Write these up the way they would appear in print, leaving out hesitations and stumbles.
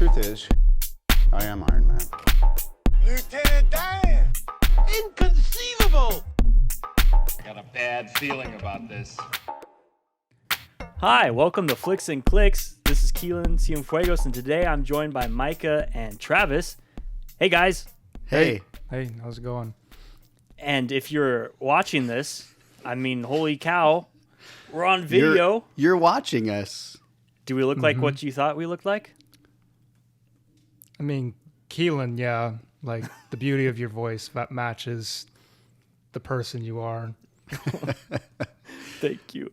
Truth is, I am Iron Man. Lieutenant Dan! Inconceivable! Got a bad feeling about this. Hi, welcome to Flix and Clix. This is Keelan Cienfuegos, and today I'm joined by Micah and Travis. Hey, guys. Hey, How's it going? And if you're watching this, I mean, holy cow, we're on video. You're watching us. Do we look like what you thought we looked like? I mean, Keelan, yeah, like the beauty of your voice that matches the person you are. Thank you.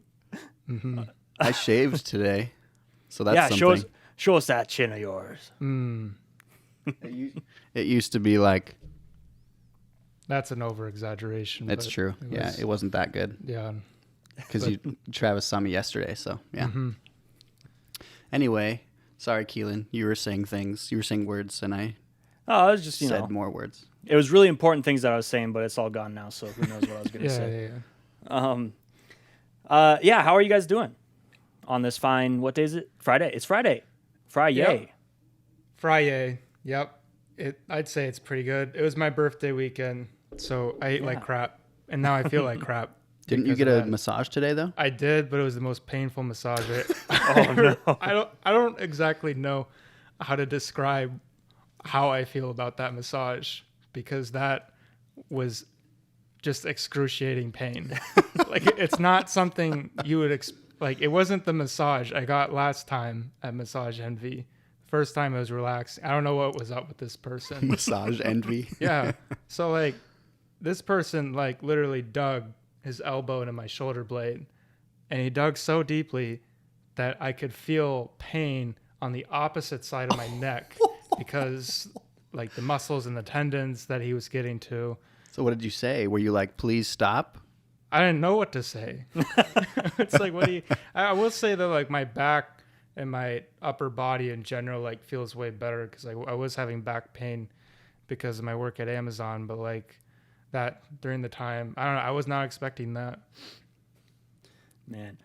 I shaved today, so that's something. show us that chin of yours. It used to be like, That's an over-exaggeration. it's but true. It wasn't that good Yeah. because Travis saw me yesterday, so yeah. Anyway, sorry, Keelan, you were saying things. You were saying words, and I Oh, it was just, said more words. it was really important things that I was saying, but it's all gone now, so who knows what I was going to Yeah, say. yeah. Yeah, how are you guys doing on this fine, what day is it? Friday. It's Friday. Friday. Yep. Friday. Yep. I'd say it's pretty good. It was my birthday weekend, so I ate like crap, and now I feel like crap. Didn't you because get of a that. massage today, though? I did, but it was the most painful massage. Oh, no. I don't exactly know how to describe how I feel about that massage, because that was just excruciating pain. Like, it's not something you would like. It wasn't the massage I got last time at Massage Envy. First time it was relaxed. I don't know what was up with this person. Massage envy. Yeah. So like, this person like literally dug his elbow into my shoulder blade, and he dug so deeply that I could feel pain on the opposite side of my neck because like the muscles and the tendons that he was getting to. So what did you say? Were you like, please stop? I didn't know what to say. It's like, what do you, I will say that like my back and my upper body in general like feels way better, because I was having back pain because of my work at Amazon, but like that during the time, I don't know, I was not expecting that. Man,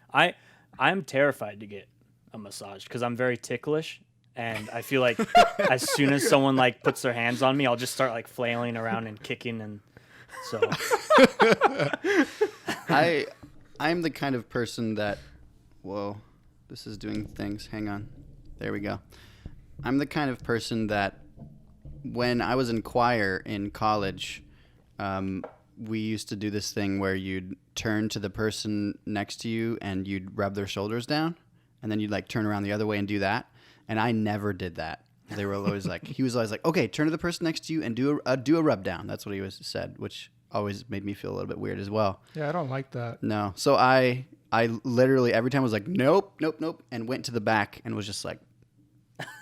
I'm terrified to get a massage because I'm very ticklish, and I feel like as soon as someone like puts their hands on me, I'll just start like flailing around and kicking, and so I'm the kind of person that, whoa, this is doing things. Hang on. There we go. I'm the kind of person that when I was in choir in college, we used to do this thing where you'd turn to the person next to you and you'd rub their shoulders down, and then you'd like turn around the other way and do that. And I never did that. They were always like, he was always like, okay, turn to the person next to you and do a rub down. That's what he was said, which always made me feel a little bit weird as well. Yeah, I don't like that. No. So I literally every time was like, nope, and went to the back and was just like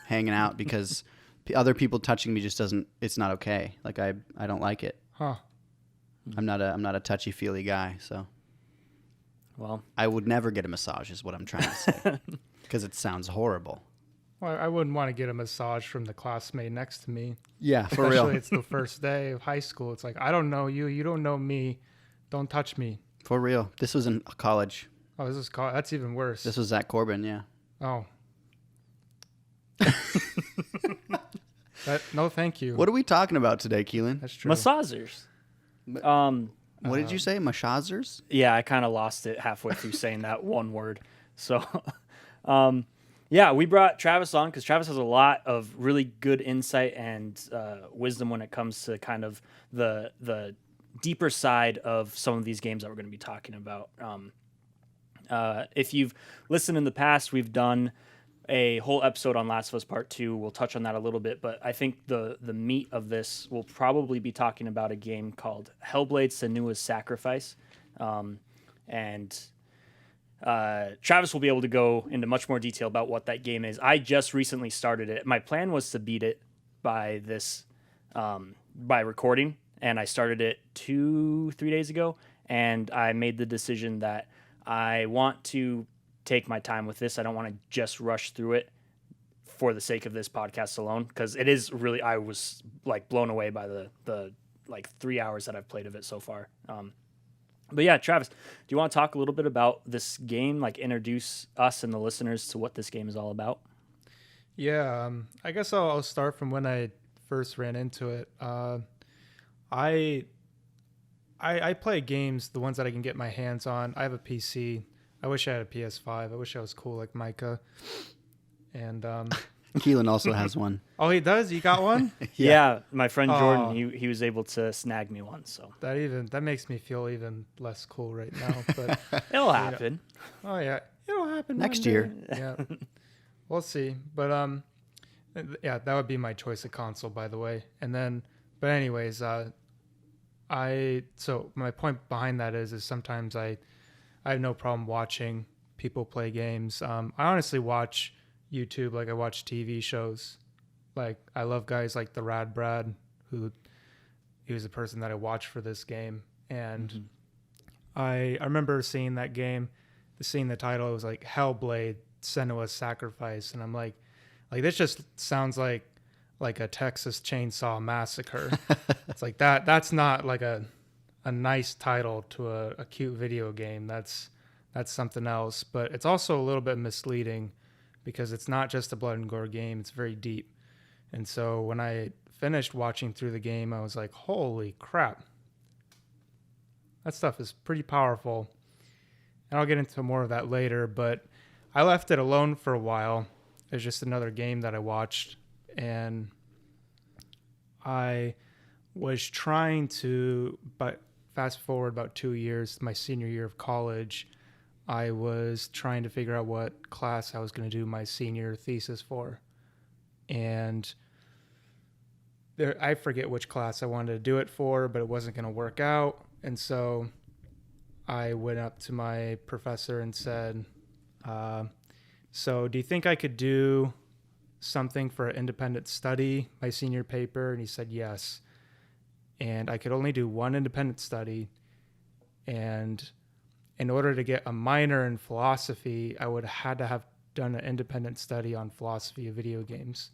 hanging out because other people touching me just doesn't, it's not okay. Like I don't like it. Huh. I'm not a touchy-feely guy, so well, I would never get a massage is what I'm trying to say, because it sounds horrible. Well, I wouldn't want to get a massage from the classmate next to me. Yeah, for Especially real. it's the first day of high school. It's like, I don't know you. You don't know me. Don't touch me. For real. This was in college. Oh, this is that's even worse. This was at Corbin, yeah. Oh. No, thank you. What are we talking about today, Keelan? That's true. massagers. What did you say? Massagers? Yeah, I kind of lost it halfway through saying that one word. So, yeah, we brought Travis on because Travis has a lot of really good insight and wisdom when it comes to kind of the deeper side of some of these games that we're going to be talking about. If you've listened in the past, we've done a whole episode on Last of Us Part 2. We'll touch on that a little bit, but I think the meat of this will probably be talking about a game called Hellblade: Senua's Sacrifice. And Travis will be able to go into much more detail about what that game is. I just recently started it. My plan was to beat it by recording, and I started it 2-3 days ago, and I made the decision that I want to take my time with this. I don't want to just rush through it for the sake of this podcast alone, because it is really, I was like blown away by the like 3 hours that I've played of it so far. But yeah, Travis, do you want to talk a little bit about this game? Like introduce us and the listeners to what this game is all about? Yeah, I guess I'll start from when I first ran into it. I I play games, the ones that I can get my hands on. I have a PC. I wish I had a PS5. I wish I was cool like Micah. And Keelan also has one. oh, he does. You got one? Yeah, my friend Jordan, Oh. he was able to snag me one, so That makes me feel even less cool right now. But it'll happen. oh yeah, it'll happen Next one day. year. Yeah, we'll see. But yeah, that would be my choice of console, by the way. And then, but anyways, so my point behind that is sometimes I have no problem watching people play games. I honestly watch YouTube, like I watch TV shows. Like I love guys like the Rad Brad, he was the person that I watched for this game, and I remember seeing that game, seeing the title. It was like Hellblade, Senua's Sacrifice, and I'm like this just sounds like a Texas Chainsaw Massacre. It's like that. That's not like a nice title to a cute video game. That's something else. But it's also a little bit misleading because it's not just a blood and gore game. It's very deep. And so when I finished watching through the game, I was like, holy crap. That stuff is pretty powerful. And I'll get into more of that later, but I left it alone for a while. It's just another game that I watched, and I was trying to, but fast forward about 2 years, my senior year of college, I was trying to figure out what class I was going to do my senior thesis for. And I forget which class I wanted to do it for, but it wasn't going to work out. And so I went up to my professor and said, so do you think I could do something for an independent study, my senior paper? And he said yes. And I could only do one independent study. And in order to get a minor in philosophy, I would have had to have done an independent study on philosophy of video games.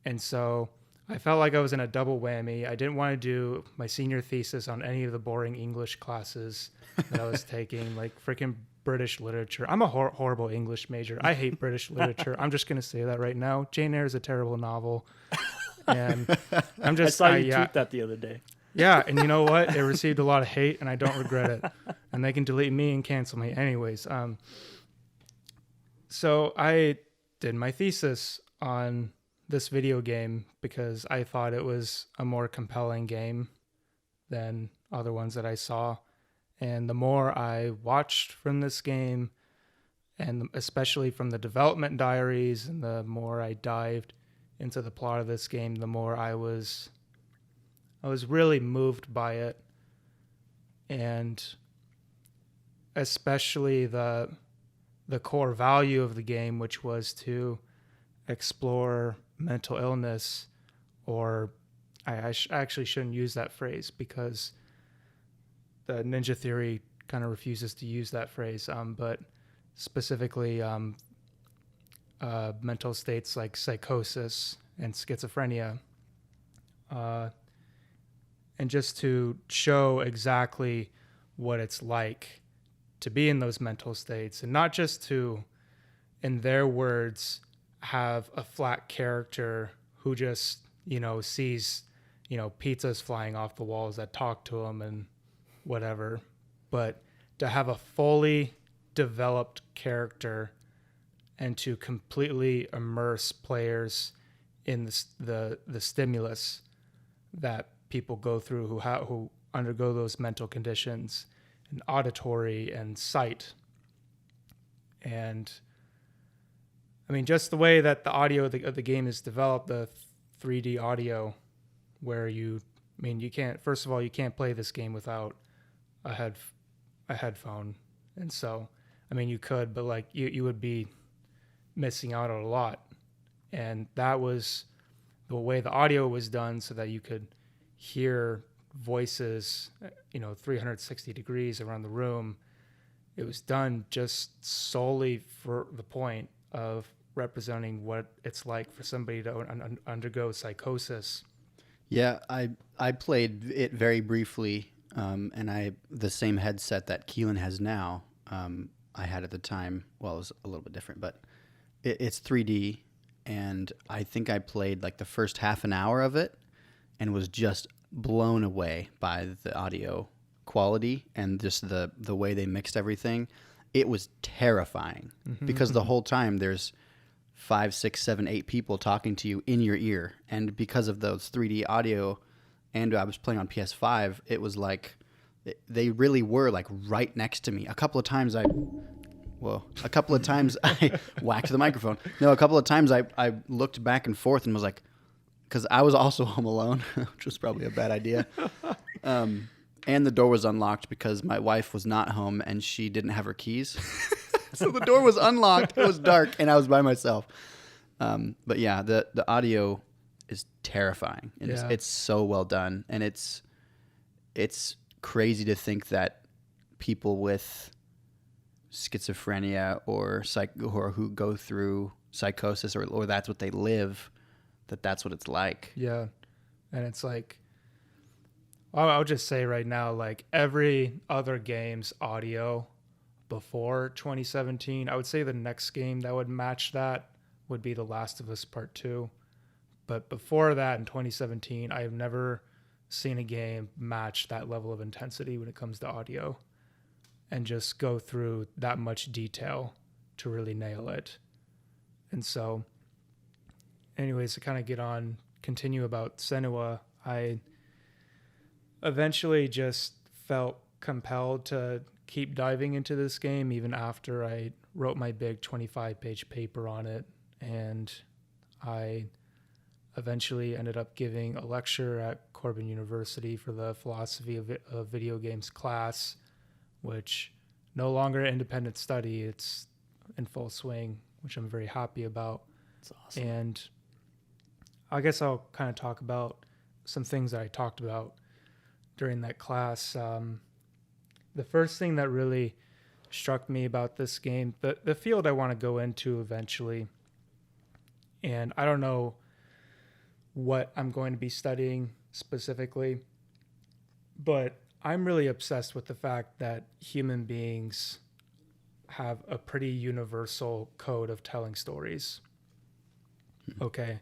And so I felt like I was in a double whammy. I didn't want to do my senior thesis on any of the boring English classes that I was taking, like freaking British literature. I'm a horrible English major. I hate British literature. I'm just going to say that right now. Jane Eyre is a terrible novel. And I'm just... I saw you tweet that the other day. Yeah, and you know what? It received a lot of hate, and I don't regret it. And they can delete me and cancel me. Anyways, so I did my thesis on this video game because I thought it was a more compelling game than other ones that I saw. And the more I watched from this game, and especially from the development diaries, and the more I dived into the plot of this game, the more I was really moved by it. And especially the core value of the game, which was to explore mental illness, or I actually shouldn't use that phrase because the Ninja Theory kind of refuses to use that phrase, but specifically mental states like psychosis and schizophrenia, and just to show exactly what it's like to be in those mental states, and not just to, in their words, have a flat character who just, sees, pizzas flying off the walls that talk to him and whatever, but to have a fully developed character and to completely immerse players in the stimulus that people go through who undergo those mental conditions, and auditory and sight. And I mean, just the way that the audio of the game is developed, the 3D audio, where you can't, first of all, you can't play this game without a headphone. And so, I mean, you could, but like you would be missing out on a lot. And that was the way the audio was done, so that you could hear voices, 360 degrees around the room. It was done just solely for the point of representing what it's like for somebody to undergo psychosis. Yeah, I played it very briefly, and the same headset that Keelan has now, I had at the time. Well, it was a little bit different, but it's 3D, and I think I played like the first half an hour of it and was just blown away by the audio quality and just the way they mixed everything. It was terrifying because the whole time there's 5, 6, 7, 8 people talking to you in your ear, and because of those 3D audio, and I was playing on PS5, it was like they really were like right next to me. A couple of times I whacked the microphone. No, a couple of times I looked back and forth and was like, because I was also home alone, which was probably a bad idea. And the door was unlocked because my wife was not home and she didn't have her keys. So the door was unlocked. It was dark and I was by myself. But yeah, the audio is terrifying. And it's so well done. And it's crazy to think that people with schizophrenia or who go through psychosis or that's what they live, that's what it's like. Yeah. And it's like, I'll just say right now, like every other game's audio before 2017, I would say the next game that would match that would be The Last of Us Part 2. But before that, in 2017, I have never seen a game match that level of intensity when it comes to audio and just go through that much detail to really nail it. And so, anyways, to kind of continue about Senua, I eventually just felt compelled to keep diving into this game even after I wrote my big 25-page paper on it. And I eventually ended up giving a lecture at Corbin University for the philosophy of video games class, which no longer an independent study. It's in full swing, which I'm very happy about. That's awesome. And I guess I'll kind of talk about some things that I talked about during that class. The first thing that really struck me about this game, the field I want to go into eventually, and I don't know what I'm going to be studying specifically, but I'm really obsessed with the fact that human beings have a pretty universal code of telling stories. Okay.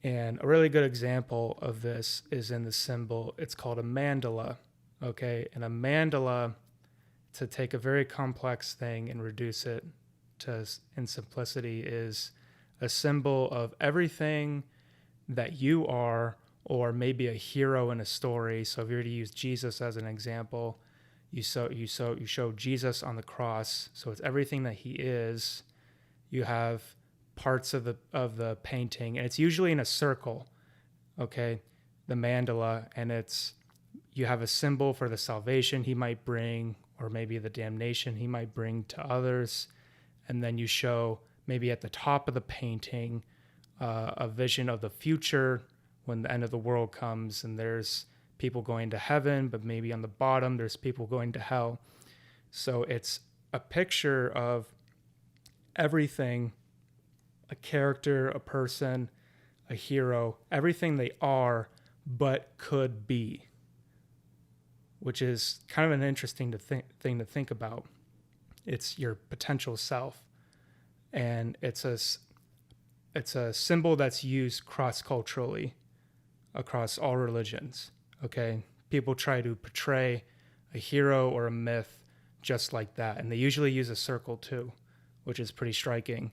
And a really good example of this is in the symbol. It's called a mandala. Okay. And a mandala, to take a very complex thing and reduce it in simplicity, is a symbol of everything that you are, or maybe a hero in a story. So if you were to use Jesus as an example, you show Jesus on the cross. So it's everything that he is. You have parts of the painting, and it's usually in a circle. Okay, the mandala, and you have a symbol for the salvation he might bring, or maybe the damnation he might bring to others, and then you show maybe at the top of the painting a vision of the future when the end of the world comes, and there's people going to heaven, but maybe on the bottom there's people going to hell. So it's a picture of everything, a character, a person, a hero, everything they are but could be, which is kind of an interesting thing to think about. It's your potential self, and it's a symbol that's used cross-culturally across all religions. Okay, people try to portray a hero or a myth just like that, and they usually use a circle too, which is pretty striking.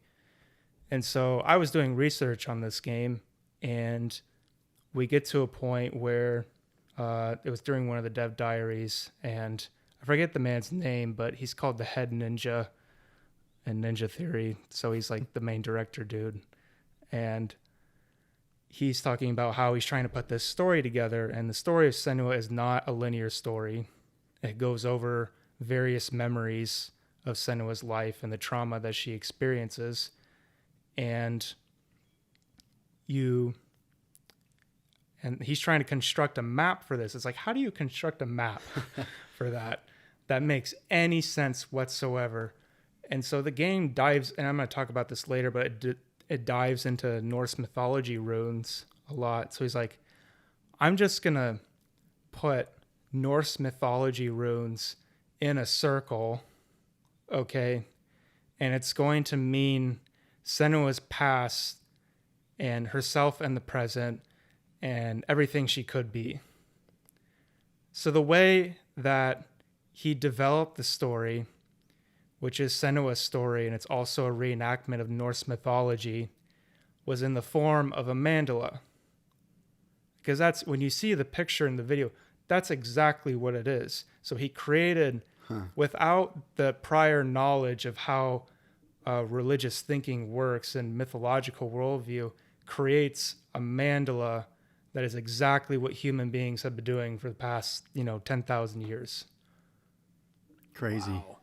And so I was doing research on this game, and we get to a point where it was during one of the dev diaries, and I forget the man's name, but he's called the head ninja in Ninja Theory. So he's like the main director dude. And he's talking about how he's trying to put this story together. And the story of Senua is not a linear story. It goes over various memories of Senua's life and the trauma that she experiences. And he's trying to construct a map for this. It's like, how do you construct a map for that makes any sense whatsoever? And so the game dives, and I'm going to talk about this later, but it dives into Norse mythology runes a lot. So he's like, I'm just going to put Norse mythology runes in a circle, okay? And it's going to mean Senua's past and herself and the present and everything she could be. So the way that he developed the story, which is Senua's story, and it's also a reenactment of Norse mythology, was in the form of a mandala. Because that's, when you see the picture in the video, that's exactly what it is. So he created, without the prior knowledge of how religious thinking works and mythological worldview, creates a mandala that is exactly what human beings have been doing for the past, 10,000 years. Crazy. Wow.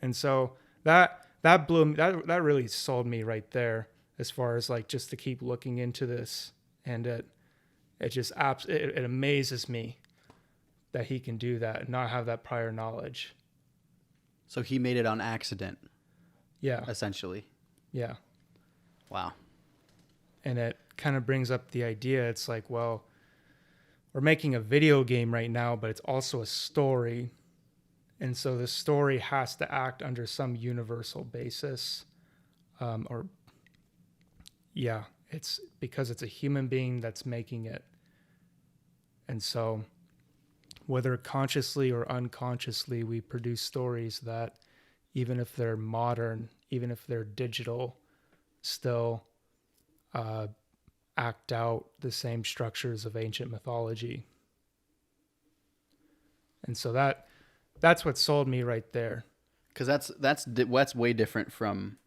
And so that blew me, that really sold me right there, as far as like just to keep looking into this. And it just it amazes me that he can do that and not have that prior knowledge. So he made it on accident, Yeah. essentially. Yeah. Wow. And it kind of brings up the idea. It's like, well, we're making a video game right now, but it's also a story. And so the story has to act under some universal basis. It's because it's a human being that's making it. And so whether consciously or unconsciously, we produce stories that, even if they're modern, even if they're digital, still act out the same structures of ancient mythology. And so that's what sold me right there. Because that's way different from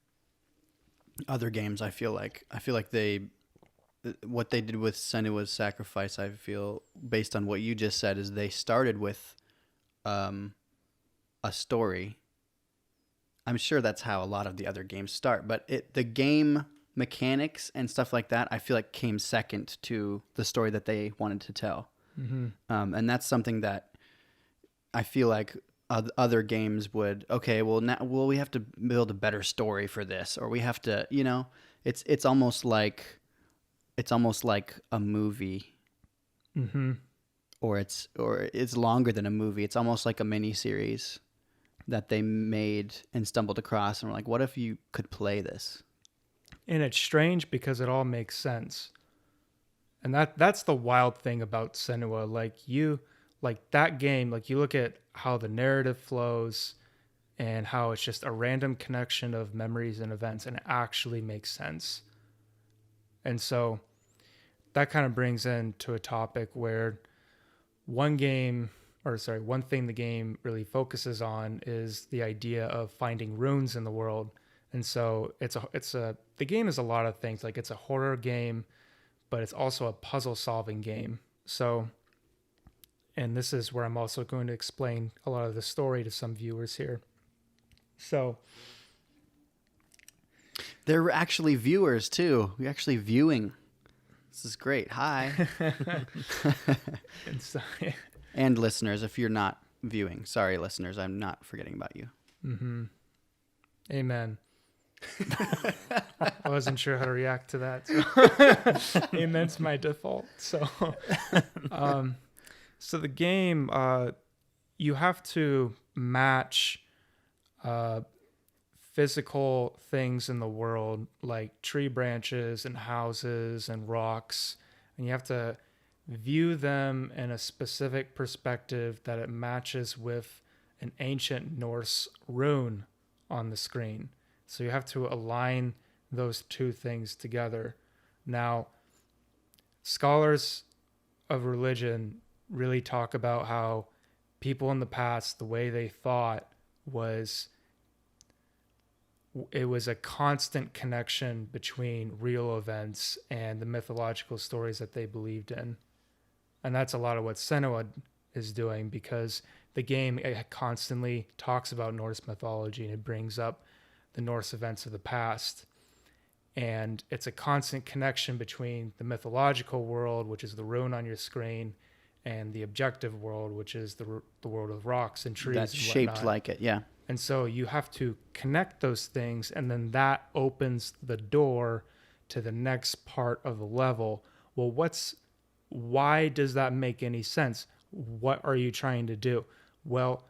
other games. I feel like what they did with Senua's Sacrifice, I feel, based on what you just said, is they started with a story. I'm sure that's how a lot of the other games start, but the game mechanics and stuff like that, I feel like came second to the story that they wanted to tell. Mm-hmm. And that's something that I feel like other games would, we have to build a better story for this, or we have to, it's almost like a movie. Mm-hmm. Or it's longer than a movie. It's almost like a mini series that they made and stumbled across, and were like, what if you could play this? And it's strange because it all makes sense. And that's the wild thing about Senua. Like that game, like you look at how the narrative flows and how it's just a random connection of memories and events, and it actually makes sense. And so that kind of brings into a topic where one thing the game really focuses on is the idea of finding runes in the world. And so the game is a lot of things. Like, it's a horror game, but it's also a puzzle solving game. So, and this is where I'm also going to explain a lot of the story to some viewers here. So They're actually viewers too. We're actually viewing. This is great. Hi. and so, And listeners, if you're not viewing, sorry, listeners, I'm not forgetting about you. mm-hmm. Amen. I wasn't sure how to react to that. So amen's my default. So, so the game, you have to match physical things in the world, like tree branches and houses and rocks, and you have to view them in a specific perspective that it matches with an ancient Norse rune on the screen. So you have to align those two things together. Now, scholars of religion really talk about how people in the past, the way they thought was, it was a constant connection between real events and the mythological stories that they believed in. And that's a lot of what Senua is doing, because the game constantly talks about Norse mythology and it brings up the Norse events of the past. And it's a constant connection between the mythological world, which is the rune on your screen, and the objective world, which is the world of rocks and trees. That's and shaped whatnot. like it, yeah. And so you have to connect those things, and then that opens the door to the next part of the level. Well, why does that make any sense? What are you trying to do? Well,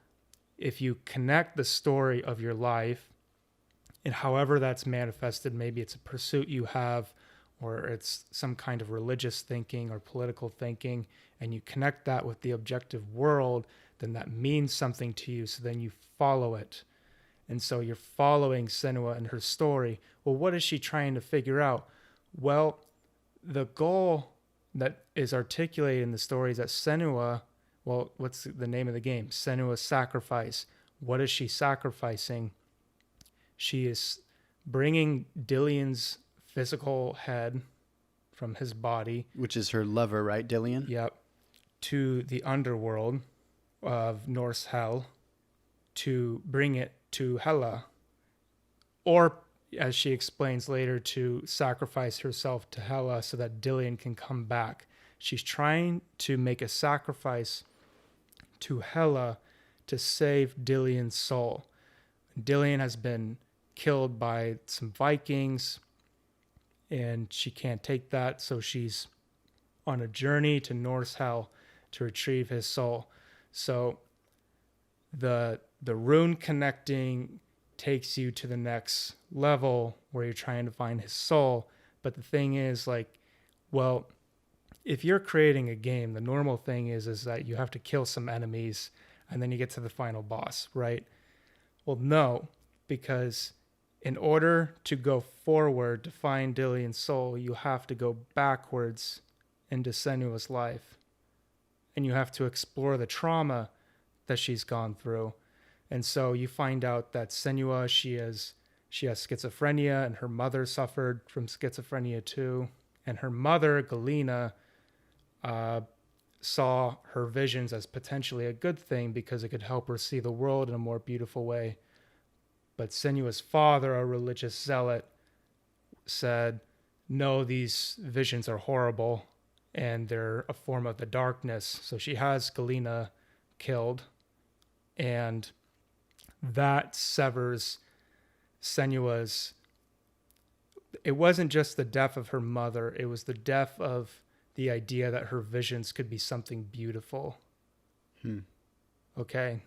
if you connect the story of your life And however that's manifested, maybe it's a pursuit you have, or it's some kind of religious thinking or political thinking, and you connect that with the objective world, then that means something to you. So then you follow it. And so you're following Senua and her story. Well, what is she trying to figure out? Well, the goal that is articulated in the story is that Senua, well, what's the name of the game? Senua's sacrifice. What is she sacrificing? She is bringing Dillian's physical head from his body. Which is her lover, right, Dillian? Yep. To the underworld of Norse hell to bring it to Hela. Or, as she explains later, to sacrifice herself to Hela so that Dillian can come back. She's trying to make a sacrifice to Hela to save Dillian's soul. Dillian has been killed by some Vikings, and she can't take that, so she's on a journey to Norse hell to retrieve his soul. So the rune connecting takes you to the next level where you're trying to find his soul. But the thing is, like, well, if you're creating a game, the normal thing is that you have to kill some enemies and then you get to the final boss, right? Well, no, because in order to go forward to find Dillian's soul, you have to go backwards into Senua's life. And you have to explore the trauma that she's gone through. And so you find out that Senua, she has schizophrenia, and her mother suffered from schizophrenia too. And her mother, Galena, saw her visions as potentially a good thing because it could help her see the world in a more beautiful way. But Senua's father, a religious zealot, said, no, these visions are horrible and they're a form of the darkness. So she has Galena killed, and that severs Senua's. It wasn't just the death of her mother, it was the death of the idea that her visions could be something beautiful. Okay?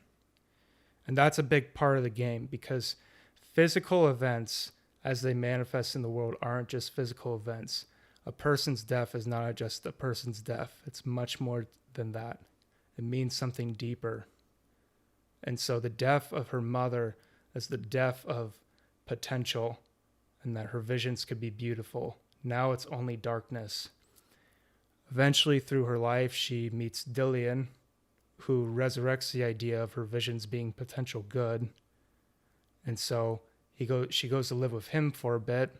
And that's a big part of the game, because physical events as they manifest in the world aren't just physical events. A person's death is not just a person's death. It's much more than that. It means something deeper. And so the death of her mother is the death of potential, and that her visions could be beautiful. Now it's only darkness. Eventually, through her life, she meets Dillian, who resurrects the idea of her visions being potential good. And so she goes to live with him for a bit.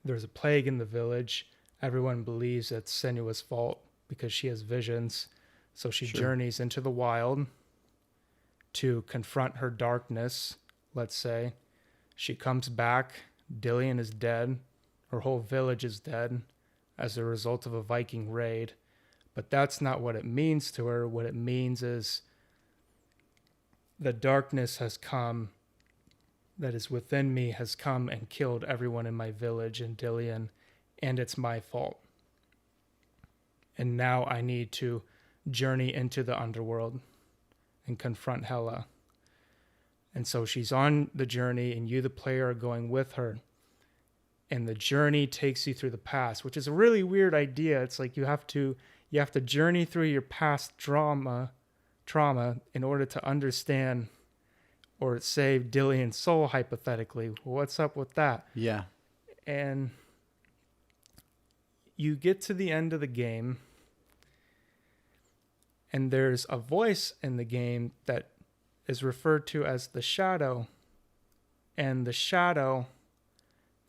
There's a plague in the village. Everyone believes it's Senua's fault because she has visions. So she journeys into the wild to confront her darkness, let's say. She comes back. Dillian is dead. Her whole village is dead as a result of a Viking raid. But that's not what it means to her. What it means is the darkness has come, that is within me, has come and killed everyone in my village and Dillian, and it's my fault. And now I need to journey into the underworld and confront Hela. And so she's on the journey, and you, the player, are going with her. And the journey takes you through the past, which is a really weird idea. It's like you have to journey through your past trauma in order to understand or save Dillian's soul, hypothetically. What's up with that? Yeah. And you get to the end of the game, and there's a voice in the game that is referred to as the shadow. And the shadow,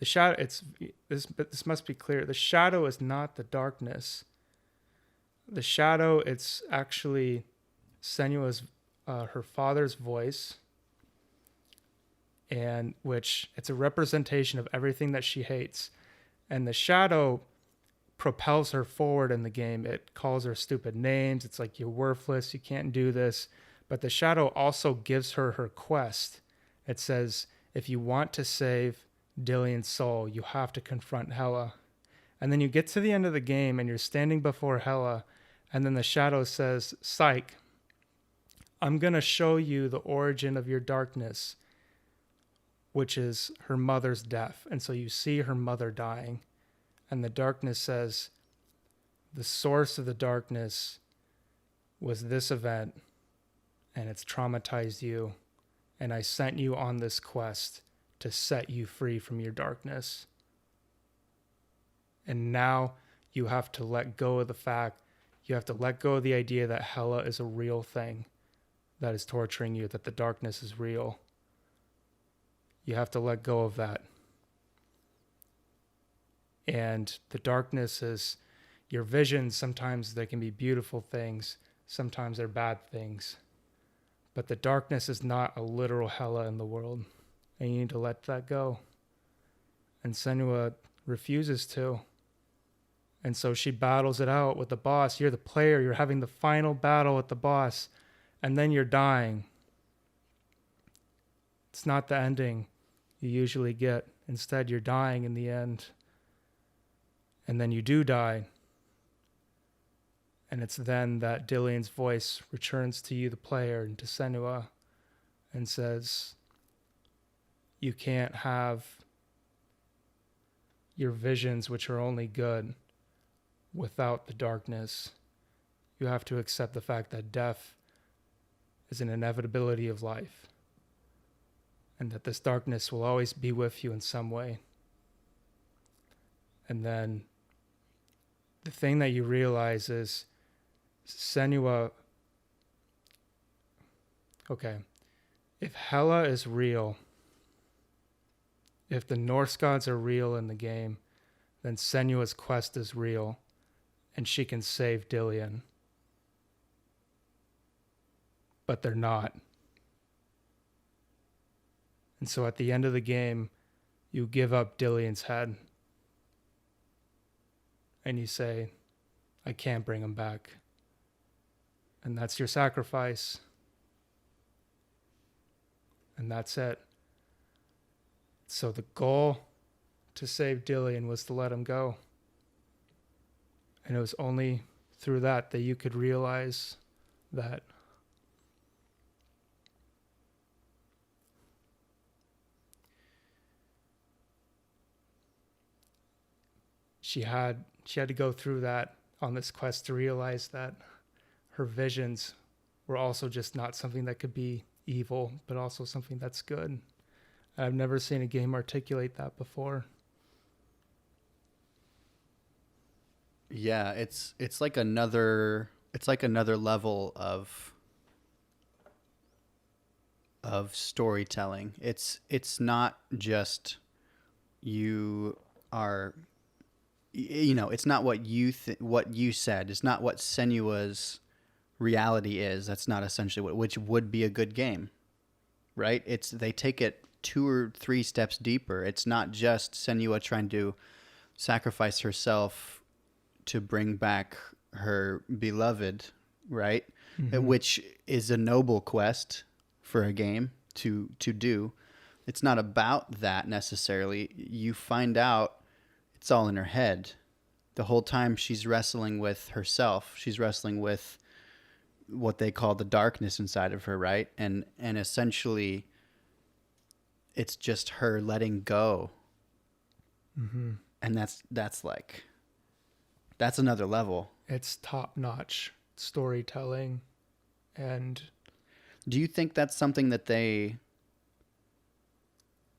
this must be clear. The shadow is not the darkness. The shadow, it's actually Senua's, her father's voice, and which it's a representation of everything that she hates. And the shadow propels her forward in the game. It calls her stupid names. It's like, you're worthless, you can't do this. But the shadow also gives her her quest. It says, if you want to save Dillian's soul, you have to confront Hela. And then you get to the end of the game and you're standing before Hela, and then the shadow says, psych, I'm going to show you the origin of your darkness. which is her mother's death. And so you see her mother dying, and the darkness says, the source of the darkness was this event, and it's traumatized you, and I sent you on this quest to set you free from your darkness. And now you have to let go of the fact, you have to let go of the idea that Hela is a real thing that is torturing you, that the darkness is real. You have to let go of that. And the darkness is your visions. Sometimes they can be beautiful things, sometimes they're bad things. But the darkness is not a literal Hela in the world, and you need to let that go. And Senua refuses to. And so she battles it out with the boss. You're the player, you're having the final battle with the boss, and then you're dying. It's not the ending you usually get. Instead, you're dying in the end. And then you do die. And it's then that Dillian's voice returns to you, the player, and to Senua, and says, you can't have your visions, which are only good, without the darkness. You have to accept the fact that death is an inevitability of life, and that this darkness will always be with you in some way. And then the thing that you realize is Senua, okay, if Hela is real, if the Norse gods are real in the game, then Senua's quest is real, and she can save Dillian. But they're not. And so at the end of the game, you give up Dillian's head. And you say, I can't bring him back. And that's your sacrifice. And that's it. So the goal to save Dillian was to let him go. And it was only through that you could realize that she had to go through that on this quest to realize that her visions were also just not something that could be evil, but also something that's good. I've never seen a game articulate that before. Yeah, it's like another level of storytelling. It's not just it's not what you said. It's not what Senua's reality is. That's not essentially which would be a good game, right? They take it 2 or 3 steps deeper. It's not just Senua trying to sacrifice herself to bring back her beloved, right? Mm-hmm. Which is a noble quest for a game to do. It's not about that necessarily. You find out it's all in her head. The whole time she's wrestling with herself. She's wrestling with what they call the darkness inside of her, right? And essentially it's just her letting go. Mm-hmm. And that's another level. It's top-notch storytelling. And do you think that's something that they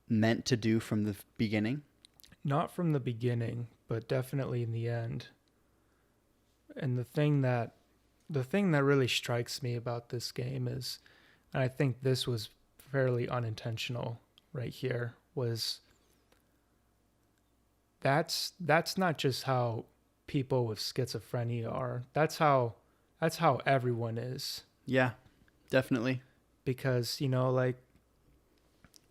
meant to do from the beginning? Not from the beginning, but definitely in the end. And the thing that really strikes me about this game is, and I think this was fairly unintentional right here, was that's not just how people with schizophrenia are. That's how everyone is. Yeah, definitely. Because, like,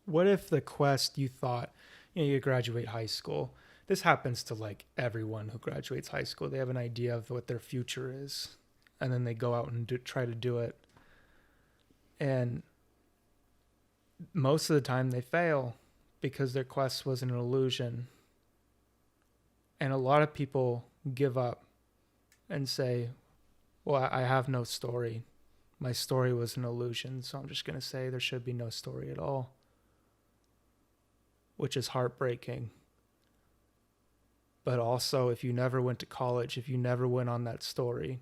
what if the quest you thought, you graduate high school. This happens to like everyone who graduates high school. They have an idea of what their future is, and then they go out and try to do it. And most of the time they fail because their quest was an illusion. And a lot of people give up and say, well, I have no story. My story was an illusion, so I'm just going to say there should be no story at all. which is heartbreaking. But also, if you never went to college, if you never went on that story,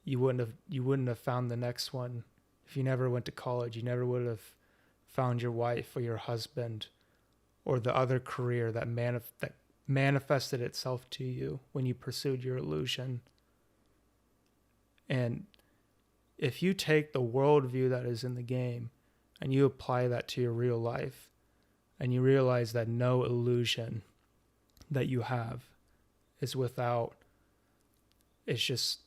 you wouldn't have found the next one. If you never went to college, you never would have found your wife or your husband or the other career that manifested itself to you when you pursued your illusion. And if you take the worldview that is in the game and you apply that to your real life, and you realize that no illusion that you have is without, it's just,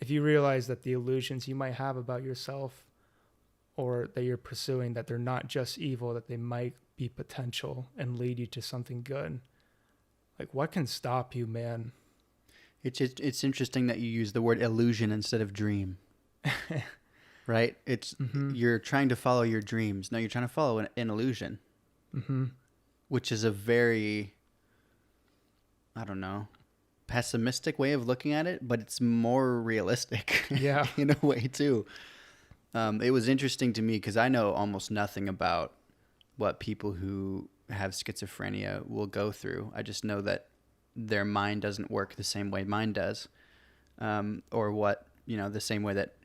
if you realize that the illusions you might have about yourself or that you're pursuing, that they're not just evil, that they might be potential and lead you to something good, like what can stop you, man? It's interesting that you use the word illusion instead of dream. Right? It's you're trying to follow your dreams. No, you're trying to follow an illusion. Which is a very, I don't know, pessimistic way of looking at it, but it's more realistic. Yeah. In a way too. It was interesting to me because I know almost nothing about what people who have schizophrenia will go through. I just know that their mind doesn't work the same way mine does, or the same way that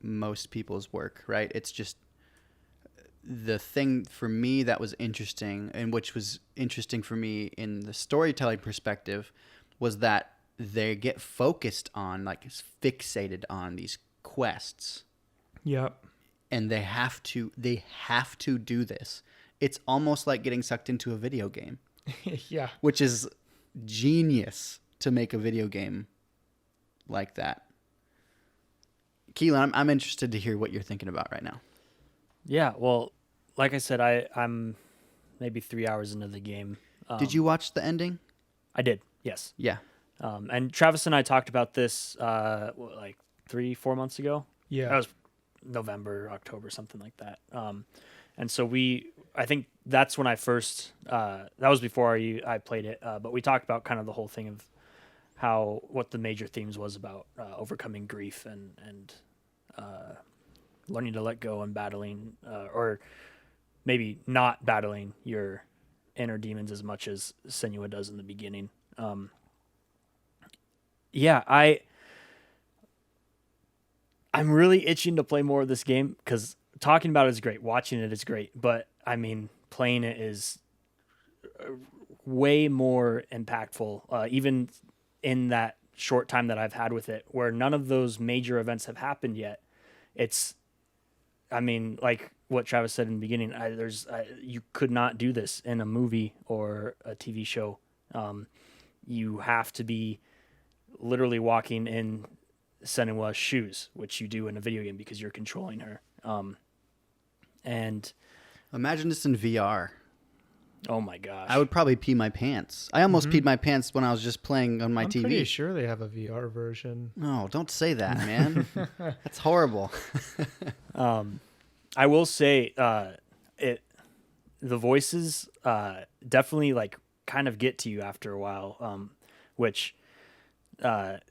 most people's work, right? It's just the thing for me that was interesting, and which was interesting for me in the storytelling perspective, was that they get focused on, like fixated on these quests. Yep. And they have to do this. It's almost like getting sucked into a video game. Yeah. Which is genius to make a video game like that. Keelan, I'm interested to hear what you're thinking about right now. Yeah, well, like I said, I'm maybe 3 hours into the game. Did you watch the ending? I did, yes. Yeah. And Travis and I talked about this like 3-4 months ago. Yeah. That was November, October, something like that. And so I think that's when I first, that was before I played it, but we talked about kind of the whole thing of what the major themes was about overcoming grief and learning to let go and battling, or maybe not battling your inner demons as much as Senua does in the beginning. I'm really itching to play more of this game because talking about it is great, watching it is great, but I mean, playing it is way more impactful, even in that short time that I've had with it, where none of those major events have happened yet. I mean, like what Travis said in the beginning, you could not do this in a movie or a TV show. You have to be literally walking in Senua's shoes, which you do in a video game because you're controlling her. And imagine this in VR. Oh my gosh. I would probably pee my pants. I almost peed my pants when I was just playing on my I'm TV. pretty sure they have a VR version. No, don't say that, man. That's horrible. I will say the voices definitely like kind of get to you after a while, which I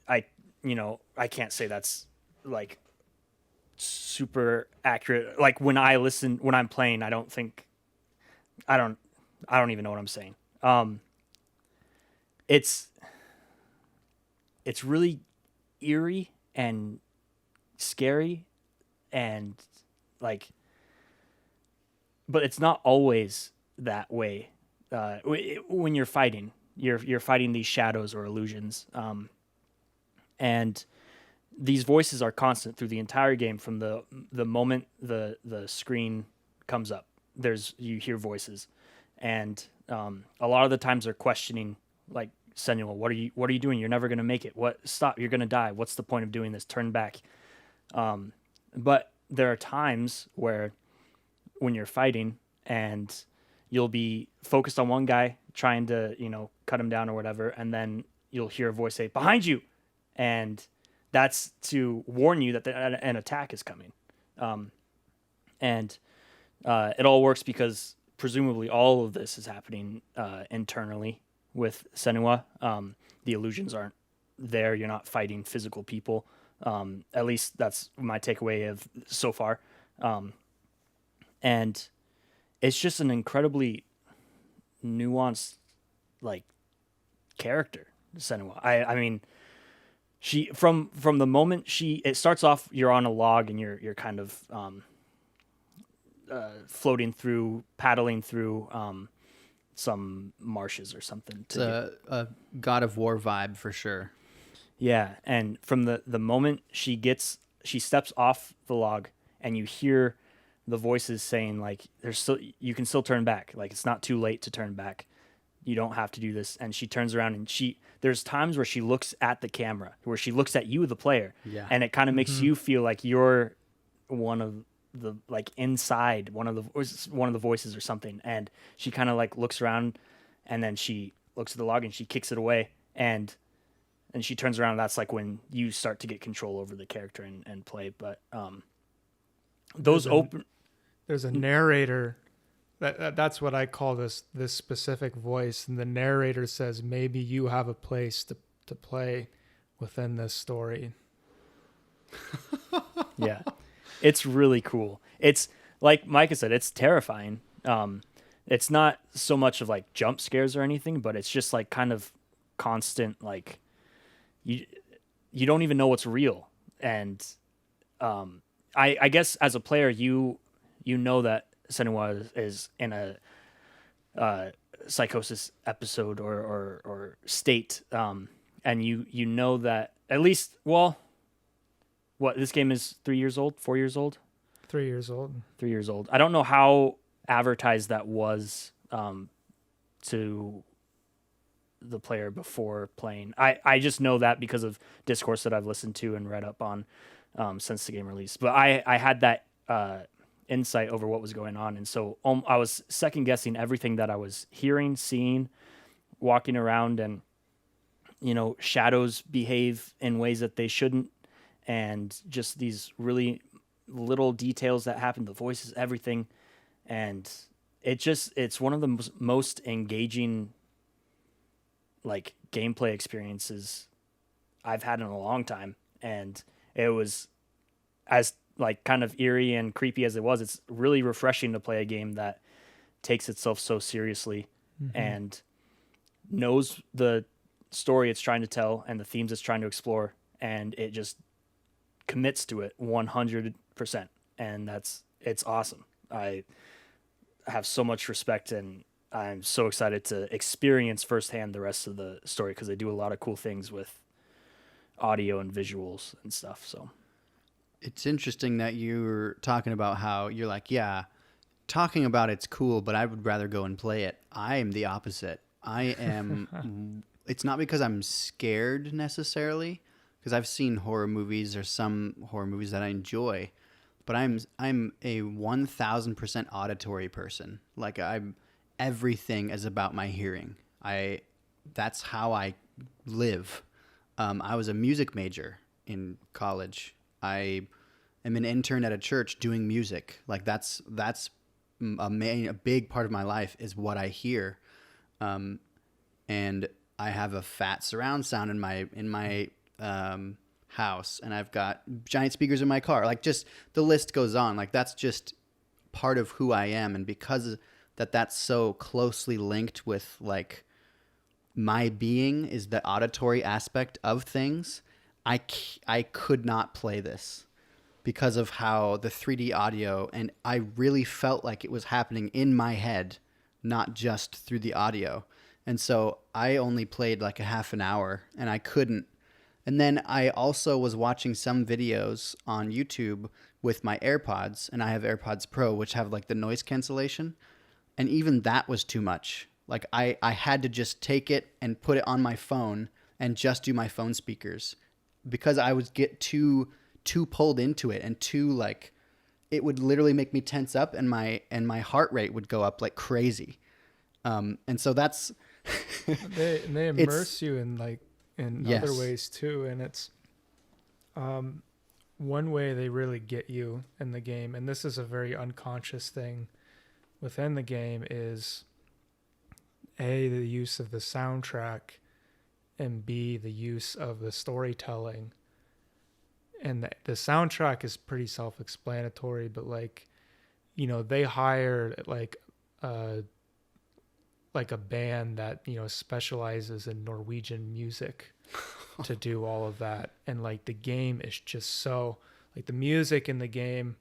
can't say that's like super accurate. Like when I'm playing, I don't even know what I'm saying. It's really eerie and scary and like, but it's not always that way. When you're fighting these shadows or illusions. And these voices are constant through the entire game from the moment the screen comes up. You hear voices. And a lot of the times they're questioning, like, Senua, what are you doing? You're never going to make it. Stop, you're going to die. What's the point of doing this? Turn back. But there are times when you're fighting and you'll be focused on one guy trying to, cut him down or whatever. And then you'll hear a voice say, behind you. And that's to warn you that an attack is coming. And it all works because presumably all of this is happening internally with Senua. The illusions aren't there. You're not fighting physical people. At least that's my takeaway of so far. And it's just an incredibly nuanced like character, Senua. I mean, she from the moment it starts off, you're on a log and you're kind of floating through, paddling through some marshes or something. It's a God of War vibe for sure. Yeah, and from the moment she steps off the log, and you hear the voices saying like, you can still turn back. Like, it's not too late to turn back. You don't have to do this. And she turns around and there's times where she looks at the camera, where she looks at you, the player, and it kind of makes you feel like you're one of the, like, inside one of the voices or something. And she kind of like looks around, and then she looks at the log and she kicks it away, and she turns around. And that's like when you start to get control over the character and play. But there's a narrator. That's what I call this specific voice, and the narrator says maybe you have a place to play within this story. Yeah, it's really cool. It's like Micah said, it's terrifying. It's not so much of like jump scares or anything, but it's just like kind of constant, like you don't even know what's real. And I guess as a player, you know that Senua is in a psychosis episode or state, and you know that at least, well, what, this game is 3 years old, 4 years old? 3 years old. 3 years old. I don't know how advertised that was to the player before playing. I just know that because of discourse that I've listened to and read up on since the game release. But I had that insight over what was going on, and so I was second guessing everything that I was hearing, seeing, walking around, and shadows behave in ways that they shouldn't, and just these really little details that happen, the voices, everything. And it's one of the most engaging like gameplay experiences I've had in a long time. And it was, as like kind of eerie and creepy as it was, it's really refreshing to play a game that takes itself so seriously and knows the story it's trying to tell and the themes it's trying to explore, and it just commits to it 100%. And it's awesome. I have so much respect, and I'm so excited to experience firsthand the rest of the story, because they do a lot of cool things with audio and visuals and stuff. So it's interesting that you're talking about how you're like, yeah, talking about it's cool, but I would rather go and play it. I am the opposite. I am. It's not because I'm scared necessarily, because I've seen horror movies or some horror movies that I enjoy, but I'm a 1,000% auditory person. Like, everything is about my hearing. That's how I live. I was a music major in college. I am an intern at a church doing music. Like, that's a big part of my life is what I hear. And I have a fat surround sound in my house, and I've got giant speakers in my car. Like, just the list goes on. Like, that's just part of who I am. And because that's so closely linked with like my being is the auditory aspect of things, I could not play this because of how the 3D audio, and I really felt like it was happening in my head, not just through the audio. And so I only played like a half an hour, and I couldn't. And then I also was watching some videos on YouTube with my AirPods, and I have AirPods Pro, which have like the noise cancellation. And even that was too much. Like, I had to just take it and put it on my phone and just do my phone speakers, because I would get too pulled into it, and too, like, it would literally make me tense up, and my heart rate would go up like crazy. And so that's they immerse you in Yes. other ways too, and it's one way they really get you in the game, and this is a very unconscious thing within the game, is A, the use of the soundtrack, and B, the use of the storytelling. And the soundtrack is pretty self-explanatory, but like, they hired like a like a band that, you know, specializes in Norwegian music to do all of that. And like the game is just so, like the music in the game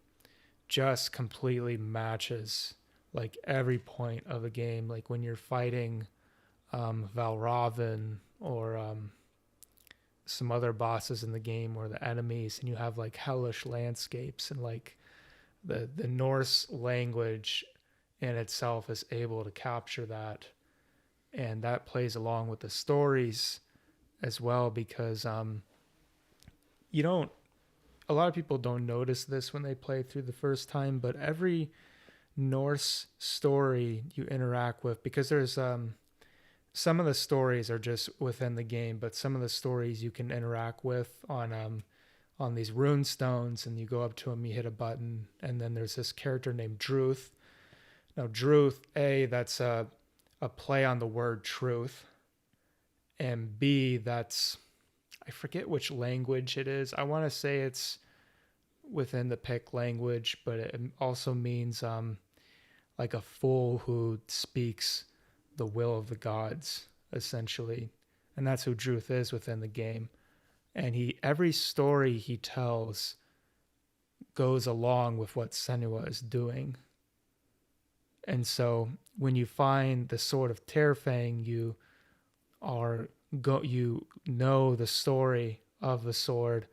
just completely matches like every point of the game. Like when you're fighting Valravn or some other bosses in the game or the enemies, and you have like hellish landscapes, and like the Norse language in itself is able to capture that, and that plays along with the stories as well, because you don't, a lot of people don't notice this when they play through the first time, but every Norse story you interact with, because there's some of the stories are just within the game, but some of the stories you can interact with on these rune stones, and you go up to them, you hit a button, and then there's this character named Druth. Now Druth, that's a play on the word truth, and B, that's, I forget which language it is. I want to say it's within the Pict language, but it also means like a fool who speaks the will of the gods, essentially. And that's who Druth is within the game. And every story he tells goes along with what Senua is doing. And so when you find the Sword of Terfang, you know the story of the sword,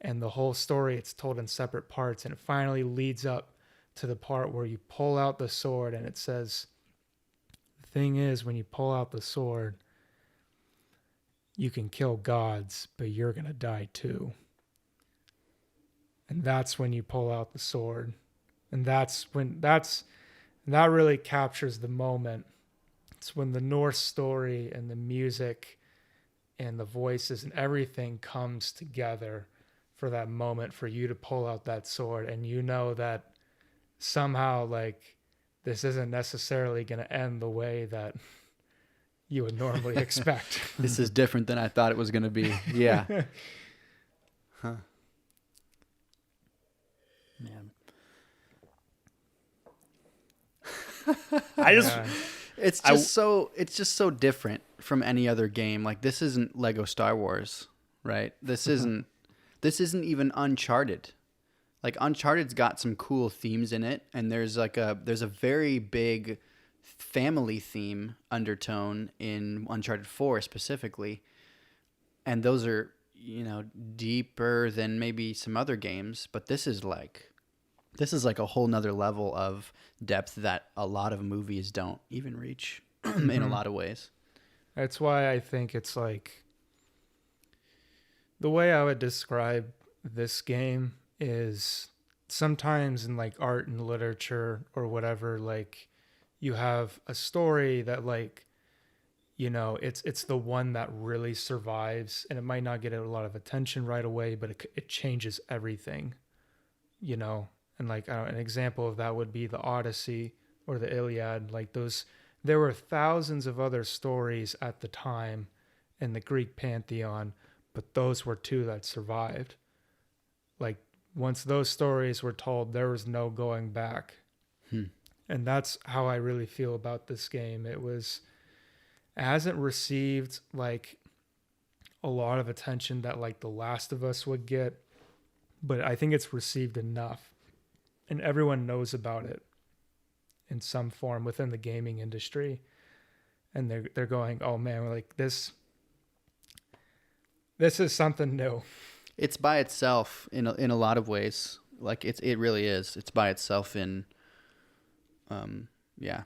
and the whole story, it's told in separate parts, and it finally leads up to the part where you pull out the sword, and it says, the thing is, when you pull out the sword, you can kill gods, but you're going to die too. And that's when you pull out the sword. And that really captures the moment. It's when the Norse story and the music and the voices and everything comes together for that moment for you to pull out that sword, and you know that somehow, like, this isn't necessarily going to end the way that you would normally expect. This is different than I thought it was going to be. Yeah. Huh. Man. I just... Yeah. It's just so different from any other game. Like, this isn't Lego Star Wars, right? This isn't even Uncharted. Like, Uncharted's got some cool themes in it, and there's a very big family theme undertone in Uncharted 4 specifically. And those are, you know, deeper than maybe some other games, but this is like a whole nother level of depth that a lot of movies don't even reach in a lot of ways. That's why I think it's like, the way I would describe this game is sometimes in like art and literature or whatever, like you have a story that, like, you know, it's the one that really survives, and it might not get a lot of attention right away, but it changes everything, you know. And like, an example of that would be the Odyssey or the Iliad. Like, there were thousands of other stories at the time in the Greek pantheon, but those were two that survived. Like, once those stories were told, there was no going back. And that's how I really feel about this game. It hasn't received like a lot of attention that like The Last of Us would get, but I think it's received enough, and everyone knows about it in some form within the gaming industry. And they're going, oh man, we're like, this is something new. It's by itself in a lot of ways. Like, it really is. It's by itself in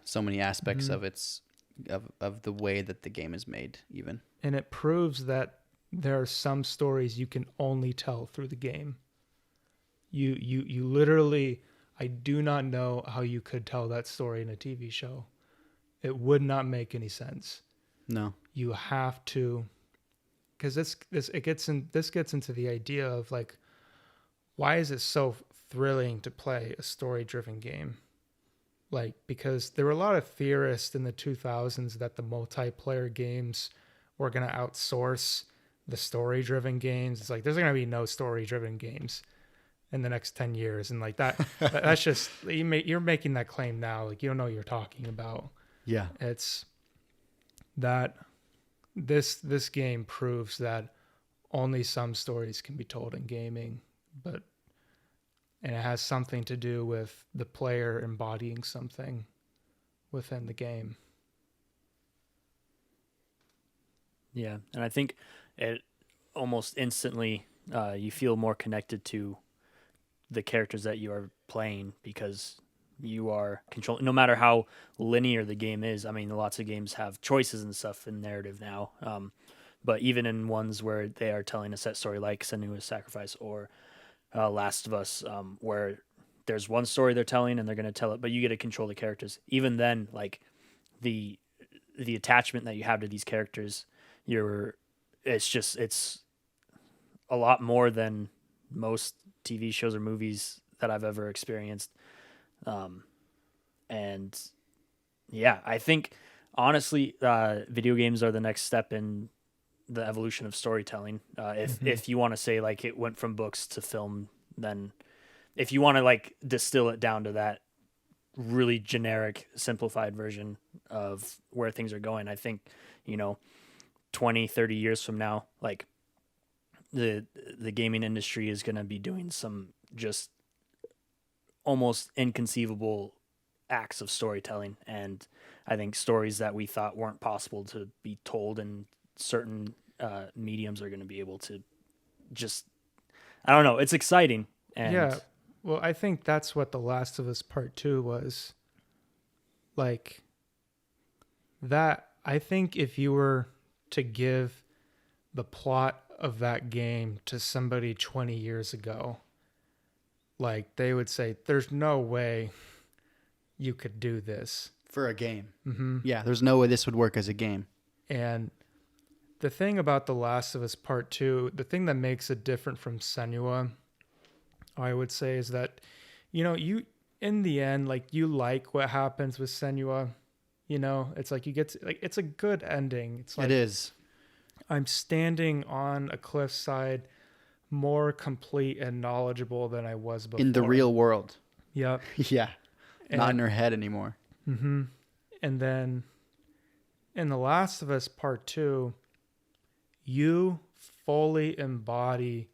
so many aspects of its of the way that the game is made, even. And it proves that there are some stories you can only tell through the game. You literally, I do not know how you could tell that story in a TV show. It would not make any sense. No. You have to, because this gets into the idea of like, why is it so thrilling to play a story-driven game? Like, because there were a lot of theorists in the 2000s that the multiplayer games were going to outsource the story-driven games. It's like, there's going to be no story-driven games in the next 10 years. And like that's just, you're making that claim now. Like, you don't know what you're talking about. Yeah. It's that this game proves that only some stories can be told in gaming, and it has something to do with the player embodying something within the game. Yeah, and I think it almost instantly you feel more connected to the characters that you are playing because you are controlling. No matter how linear the game is, I mean, lots of games have choices and stuff in narrative now. But even in ones where they are telling a set story, like Senua's Sacrifice or Last of Us, where there's one story they're telling and they're going to tell it, but you get to control the characters. Even then, like the attachment that you have to these characters, it's a lot more than most TV shows or movies that I've ever experienced. And yeah, I think honestly, video games are the next step in the evolution of storytelling. If you want to say like it went from books to film, then if you want to like distill it down to that really generic, simplified version of where things are going, I think, 20, 30 years from now, like the gaming industry is going to be doing some just almost inconceivable acts of storytelling. And I think stories that we thought weren't possible to be told in certain mediums are going to be able to just, I don't know. It's exciting. And Yeah. Well, I think that's what The Last of Us Part 2 was. Like that, I think if you were to give the plot of that game to somebody 20 years ago, like they would say, there's no way you could do this. For a game. Mm-hmm. Yeah, there's no way this would work as a game. And the thing about The Last of Us Part 2, the thing that makes it different from Senua, I would say, is that, you, in the end, like, you like what happens with Senua. It's like you get to, like, it's a good ending. It's like, it is. I'm standing on a cliffside more complete and knowledgeable than I was before. In the real world. Yep. Yeah. Not in her head anymore. Mm-hmm. And then in The Last of Us Part 2, you fully embody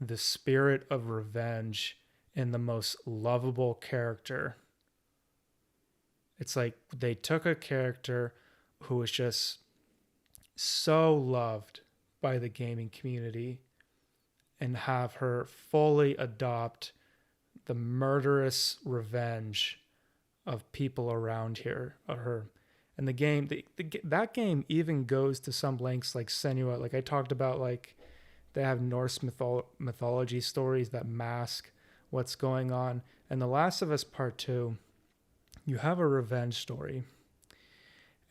the spirit of revenge in the most lovable character. It's like they took a character who was just so loved by the gaming community and have her fully adopt the murderous revenge of people around her. And the game, that game even goes to some lengths like Senua. Like I talked about, like they have Norse mythology stories that mask what's going on. And The Last of Us Part 2, you have a revenge story.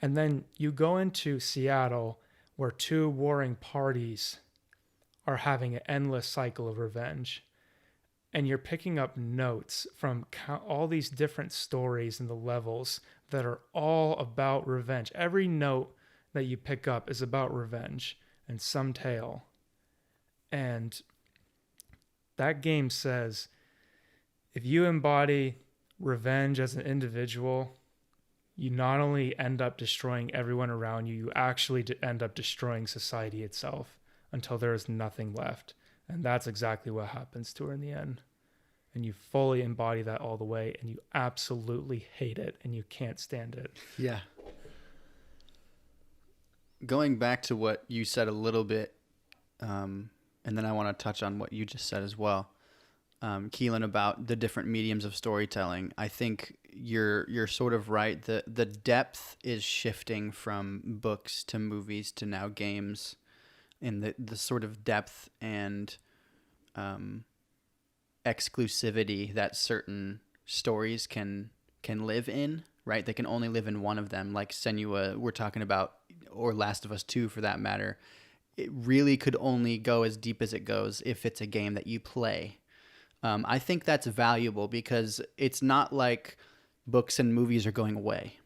And then you go into Seattle where two warring parties are having an endless cycle of revenge. And you're picking up notes from all these different stories and the levels that are all about revenge. Every note that you pick up is about revenge and some tale. And that game says, if you embody revenge as an individual, you not only end up destroying everyone around you, you actually end up destroying society itself until there is nothing left. And that's exactly what happens to her in the end. And you fully embody that all the way, and you absolutely hate it, and you can't stand it. Yeah. Going back to what you said a little bit, and then I want to touch on what you just said as well, Keelan, about the different mediums of storytelling. I think you're sort of right. The depth is shifting from books to movies to now games, and the sort of depth and exclusivity that certain stories can live in, right? They can only live in one of them, like Senua we're talking about, or Last of Us 2 for that matter. It really could only go as deep as it goes if it's a game that you play. I think that's valuable because it's not like books and movies are going away.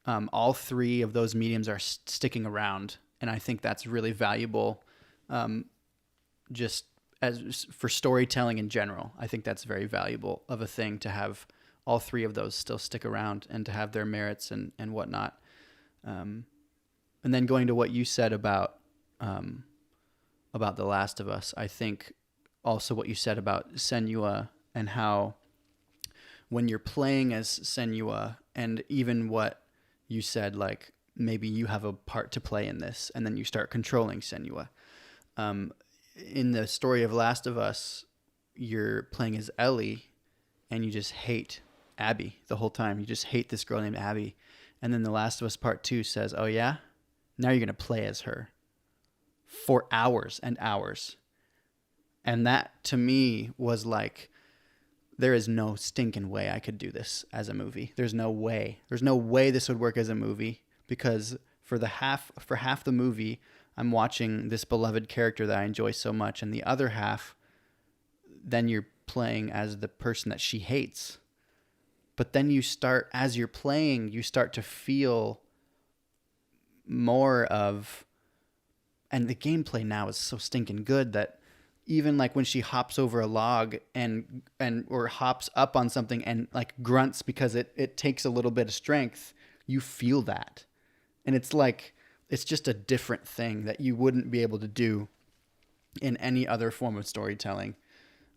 All three of those mediums are sticking around, and I think that's really valuable. Just as for storytelling in general, I think that's very valuable of a thing to have all three of those still stick around and to have their merits and whatnot. And then going to what you said about The Last of Us, I think also what you said about Senua and how when you're playing as Senua, and even what you said, like maybe you have a part to play in this, and then you start controlling Senua. In the story of Last of Us, you're playing as Ellie, and you just hate Abby the whole time. You just hate this girl named Abby. And then The Last of Us Part 2 says, oh yeah? Now you're going to play as her for hours and hours. And that, to me, was like, there is no stinking way I could do this as a movie. There's no way. There's no way this would work as a movie, because for half the movie, I'm watching this beloved character that I enjoy so much, and the other half, then you're playing as the person that she hates. But then as you're playing, you start to feel more of, and the gameplay now is so stinking good that even like when she hops over a log and or hops up on something and like grunts because it takes a little bit of strength, you feel that. And it's like, it's just a different thing that you wouldn't be able to do in any other form of storytelling.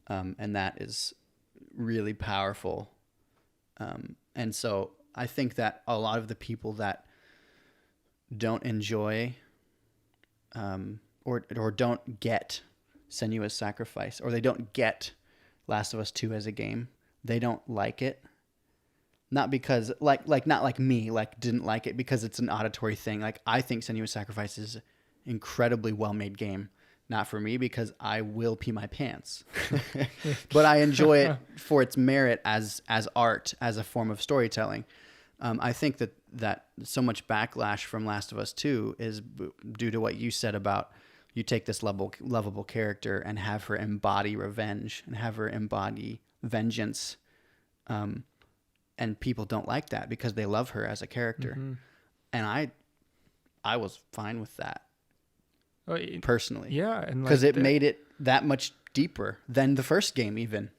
And that is really powerful. And so I think that a lot of the people that don't enjoy or don't get Senua's Sacrifice, or they don't get Last of Us 2 as a game, they don't like it. Not because not like me, like didn't like it because it's an auditory thing. Like I think Senua's Sacrifice is an incredibly well-made game. Not for me, because I will pee my pants. But I enjoy it for its merit as art, as a form of storytelling. I think that so much backlash from Last of Us 2 is due to what you said about you take this lovable character and have her embody revenge and have her embody vengeance. And people don't like that because they love her as a character. Mm-hmm. And I was fine with that. Personally. Yeah. And because it made it that much deeper than the first game even.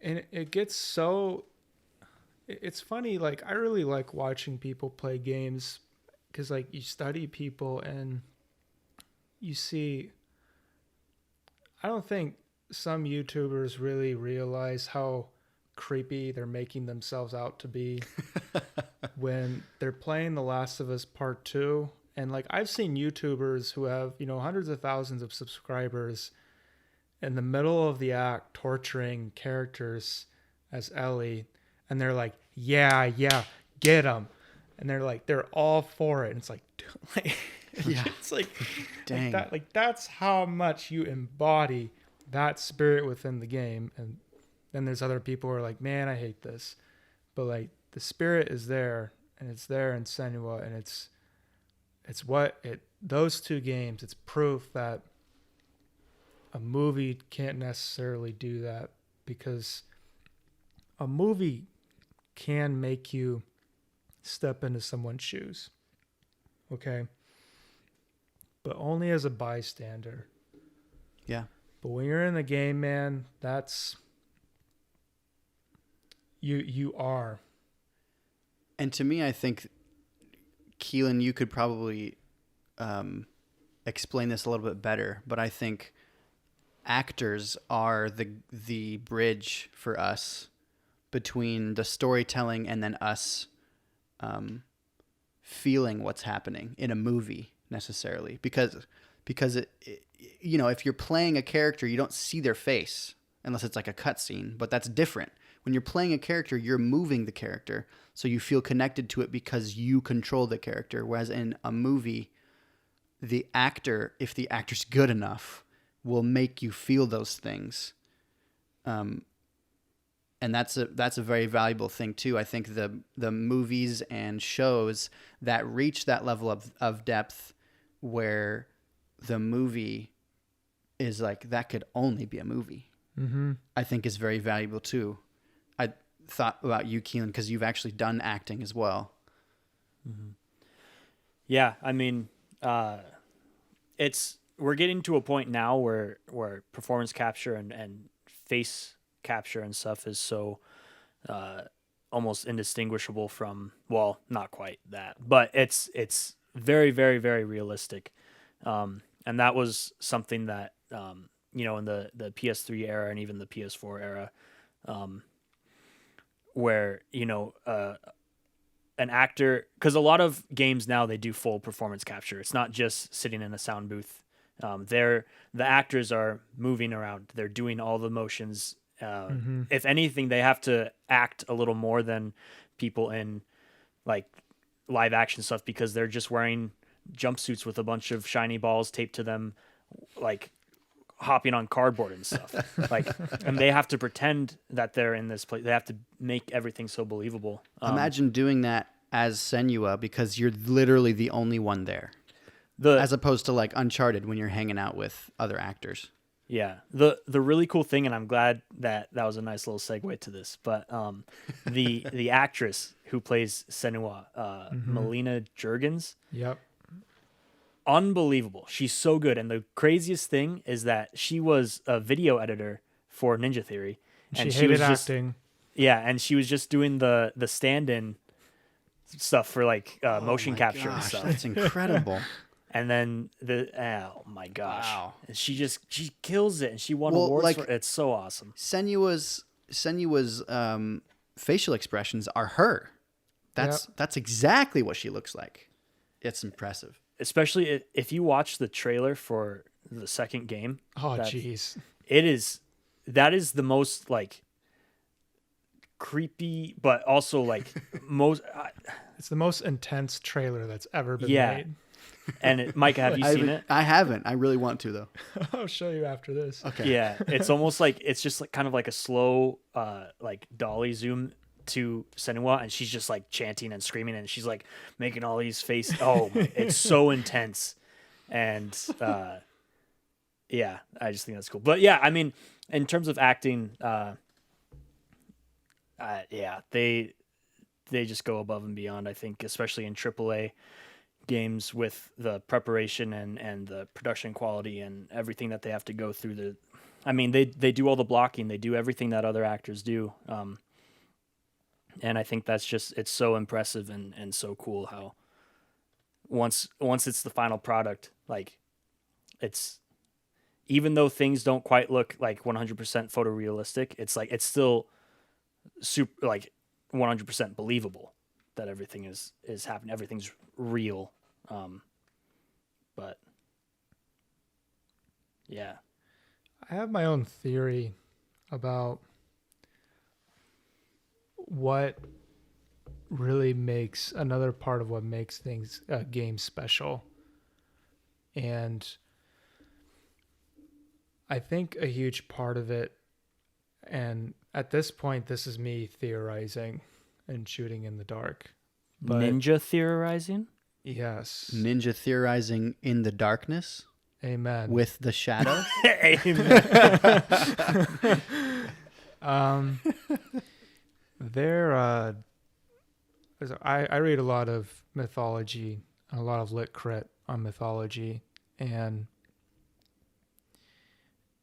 And it gets so... It's funny, like, I really like watching people play games because, like, you study people and you see... I don't think some YouTubers really realize how creepy they're making themselves out to be when they're playing The Last of Us Part 2. And, like, I've seen YouTubers who have, hundreds of thousands of subscribers in the middle of the act torturing characters as Ellie. And they're like, yeah, get them. And they're all for it. And it's like, yeah, it's like, dang. That's how much you embody that spirit within the game. And then there's other people who are like, man, I hate this. But like the spirit is there, and it's there in Senua, and those two games, it's proof that a movie can't necessarily do that, because a movie can make you step into someone's shoes. Okay? But only as a bystander. Yeah. But when you're in the game, man, that's you are. And to me, I think, Keelan, you could probably explain this a little bit better, but I think actors are the bridge for us between the storytelling and then us feeling what's happening in a movie necessarily, because it if you're playing a character, you don't see their face unless it's like a cutscene, but that's different. When you're playing a character, you're moving the character, so you feel connected to it because you control the character. Whereas in a movie, the actor, if the actor's good enough, will make you feel those things. And that's a very valuable thing too. I think the movies and shows that reach that level of depth where the movie is like, that could only be a movie, mm-hmm. I think is very valuable too. I thought about you, Keelan, because you've actually done acting as well. Mm-hmm. Yeah, I mean, we're getting to a point now where performance capture and face capture and stuff is so almost indistinguishable from, well, not quite that, but it's very, very, very realistic. And that was something that, in the PS3 era and even the PS4 era, where, an actor, because a lot of games now, they do full performance capture. It's not just sitting in a sound booth. The actors are moving around. They're doing all the motions. If anything, they have to act a little more than people in like live action stuff, because they're just wearing jumpsuits with a bunch of shiny balls taped to them, like hopping on cardboard and stuff. And they have to pretend that they're in this place. They have to make everything so believable. Imagine doing that as Senua, because you're literally the only one there. As opposed to like Uncharted, when you're hanging out with other actors. Yeah. The really cool thing, and I'm glad that was a nice little segue to this, but the actress who plays Senua, Melina Juergens. Yep. Unbelievable. She's so good. And the craziest thing is that she was a video editor for Ninja Theory. And she hated was acting. And she was just doing the stand-in stuff for like motion capture and stuff. That's incredible. And then oh my gosh. Wow. And she kills it, and she won awards for it. It's so awesome. Senua's facial expressions are her. That's exactly what she looks like. It's impressive. Especially if you watch the trailer for the second game. Oh, jeez. That is the most like creepy, but also like most. It's the most intense trailer that's ever been made. And Micah, have you seen it? I haven't. I really want to though. I'll show you after this. Okay. Yeah, it's almost like it's just like kind of like a slow like dolly zoom to Senua, and she's just like chanting and screaming, and she's like making all these faces. Oh, it's so intense. And yeah, I just think that's cool. But yeah, I mean, in terms of acting, yeah, they just go above and beyond, I think, especially in AAA games, with the preparation and the production quality and everything that they have to go through. I mean, they do all the blocking, they do everything that other actors do. And I think that's just, it's so impressive and so cool how once it's the final product, like it's, even though things don't quite look like 100% photorealistic, it's like, it's still super, like 100% believable that everything is happening. Everything's real. But yeah, I have my own theory about what really makes, another part of what makes things, games special. And I think a huge part of it, and at this point, this is me theorizing and shooting in the dark. But ninja theorizing? Yes. Ninja theorizing in the darkness. Amen. With the shadow. Amen. I read a lot of mythology, a lot of lit crit on mythology, and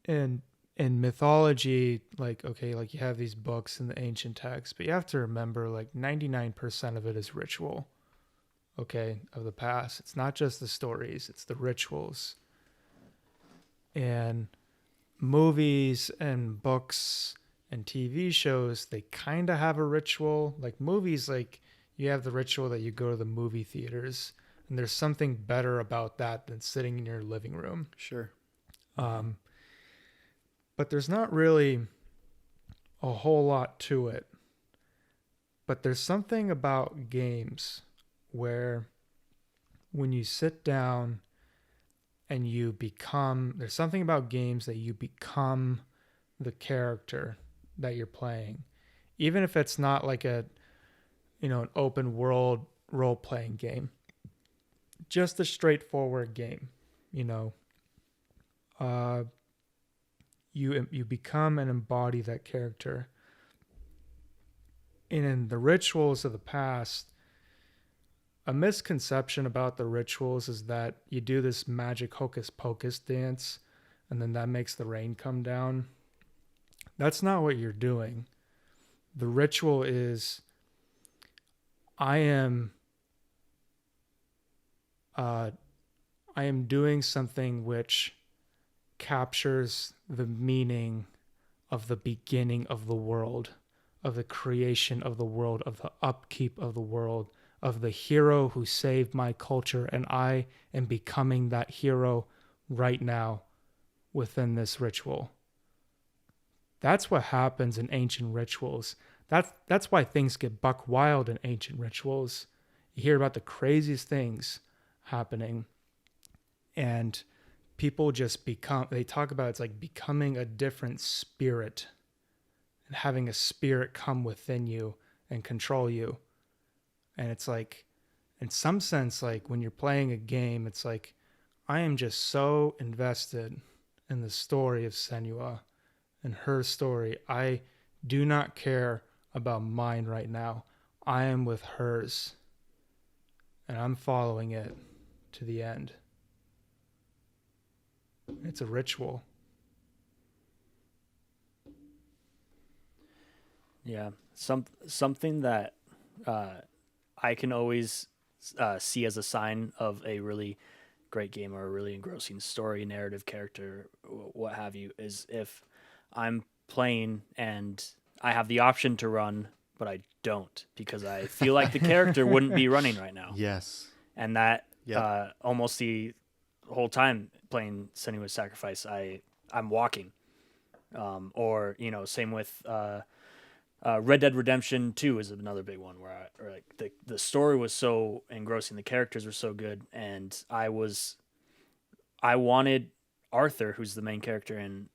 in mythology, like you have these books in the ancient texts, but you have to remember, like 99% of it is ritual, of the past. It's not just the stories, it's the rituals. And movies and books and TV shows, they kind of have a ritual. Like movies, like you have the ritual that you go to the movie theaters, and there's something better about that than sitting in your living room. Sure. But there's not really a whole lot to it. But there's something about games where when you sit down and you become, there's something about games that you become the character that you're playing. Even if it's not like an open world role-playing game. Just a straightforward game, you become and embody that character. And in the rituals of the past, a misconception about the rituals is that you do this magic hocus pocus dance, and then that makes the rain come down. That's not what you're doing. The ritual is, I am I am doing something which captures the meaning of the beginning of the world, of the creation of the world, of the upkeep of the world, of the hero who saved my culture, and I am becoming that hero right now within this ritual. That's what happens in ancient rituals. That's why things get buck wild in ancient rituals. You hear about the craziest things happening, and people just they talk about it's like becoming a different spirit and having a spirit come within you and control you. And it's like, in some sense, like when you're playing a game, it's like, I am just so invested in the story of Senua and her story. I do not care about mine right now. I am with hers, and I'm following it to the end. It's a ritual. Yeah, something that I can always see as a sign of a really great game or a really engrossing story, narrative, character, what have you, is if I'm playing and I have the option to run, but I don't because I feel like the character wouldn't be running right now. Yes. And that Yep. almost the whole time playing Senua's Sacrifice, I'm walking. Or, same with Red Dead Redemption 2 is another big one where the story was so engrossing, the characters were so good, and I wanted Arthur, who's the main character in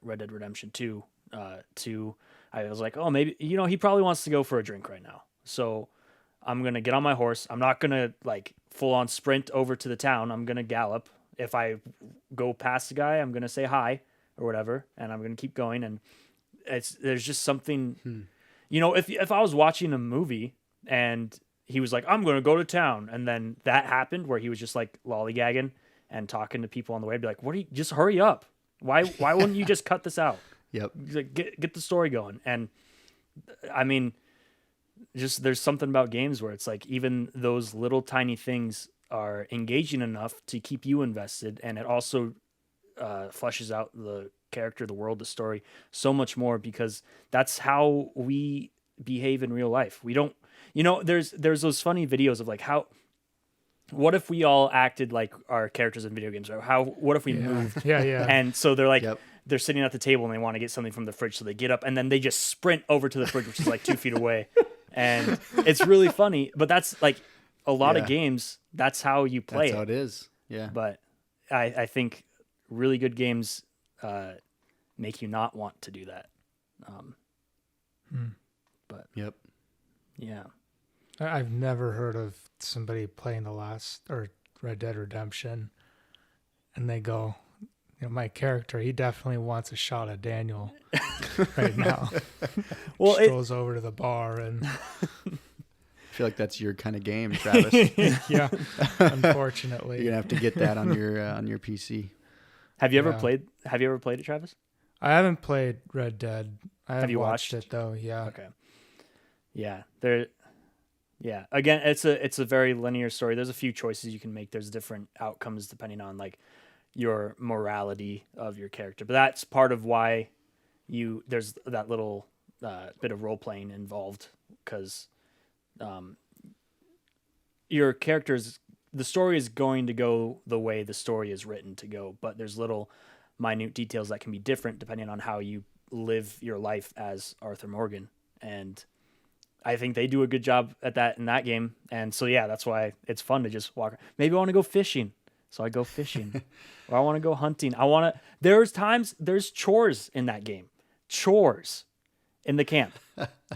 Red Dead Redemption 2, I was like, oh, maybe, he probably wants to go for a drink right now. So I'm going to get on my horse. I'm not going to like full on sprint over to the town. I'm going to gallop. If I go past the guy, I'm going to say hi or whatever, and I'm going to keep going. And there's just something, if I was watching a movie and he was like, I'm going to go to town, and then that happened where he was just like lollygagging and talking to people on the way, I'd be like, just hurry up. Why wouldn't you just cut this out? Yep. Like, get the story going. And I mean, just there's something about games where it's like even those little tiny things are engaging enough to keep you invested, and it also fleshes out the character, the world, the story so much more, because that's how we behave in real life. We don't, there's those funny videos of like what if we all acted like our characters in video games, or what if we moved? Yeah. And so they're like, Yep. they're sitting at the table and they want to get something from the fridge. So they get up and then they just sprint over to the fridge, which is like 2 feet away. And it's really funny, but that's like a lot of games. That's how you play That's how it is. Yeah. But I think really good games make you not want to do that. But Yep. yeah. I've never heard of somebody playing Red Dead Redemption, and they go, my character, he definitely wants a shot of Daniel right now. Well, strolls over to the bar and I feel like that's your kind of game, Travis. yeah, unfortunately. You're gonna have to get that on your PC. Have you ever Yeah. played? Have you ever played it, Travis? I haven't played Red Dead. Have you watched watched? it though? Yeah. Okay. Yeah. Yeah. Again, it's a very linear story. There's a few choices you can make. There's different outcomes depending on like your morality of your character. But that's part of why there's that little bit of role playing involved, because your characters, the story is going to go the way the story is written to go, but there's little minute details that can be different depending on how you live your life as Arthur Morgan. And I think they do a good job at that in that game. And so, yeah, that's why it's fun to just walk. Maybe I want to go fishing. So I go fishing, or I want to go hunting. There's chores in that game, chores in the camp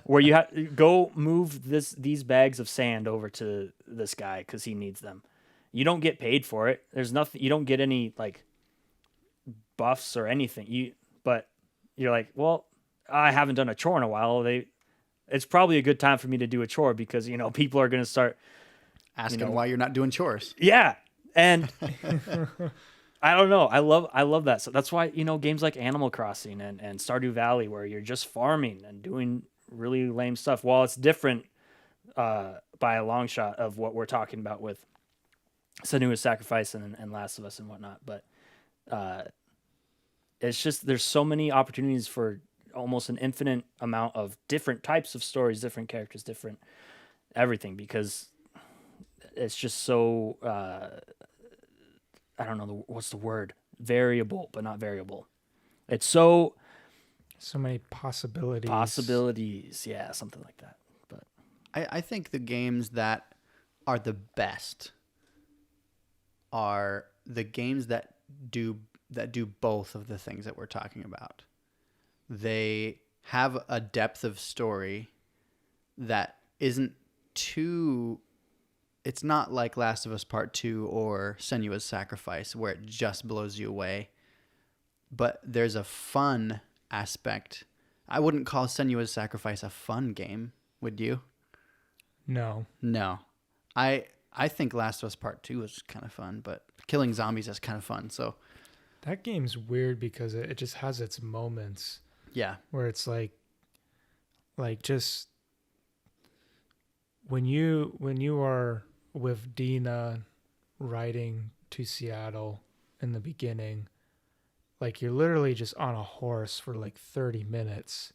where you have to go move these bags of sand over to this guy because he needs them. You don't get paid for it. There's nothing. You don't get any like buffs or anything. But you're like, well, I haven't done a chore in a while. It's probably a good time for me to do a chore because people are going to start Asking why you're not doing chores. Yeah. And I don't know. I love that. So that's why, games like Animal Crossing and Stardew Valley, where you're just farming and doing really lame stuff. While it's different by a long shot of what we're talking about with Senua's Sacrifice and Last of Us and whatnot. But it's just there's so many opportunities for almost an infinite amount of different types of stories, different characters, different everything, because it's just so I don't know what's the word, variable but not variable. It's so many possibilities. Yeah, something like that. But I think the games that are the best are the games that do both of the things that we're talking about. They have a depth of story that isn't too... It's not like Last of Us Part 2 or Senua's Sacrifice where it just blows you away. But there's a fun aspect. I wouldn't call Senua's Sacrifice a fun game, would you? No. I think Last of Us Part 2 was kind of fun, but killing zombies is kind of fun. So that game's weird because it just has its moments. Yeah. Where it's like just when you are with Dina riding to Seattle in the beginning, like you're literally just on a horse for like 30 minutes,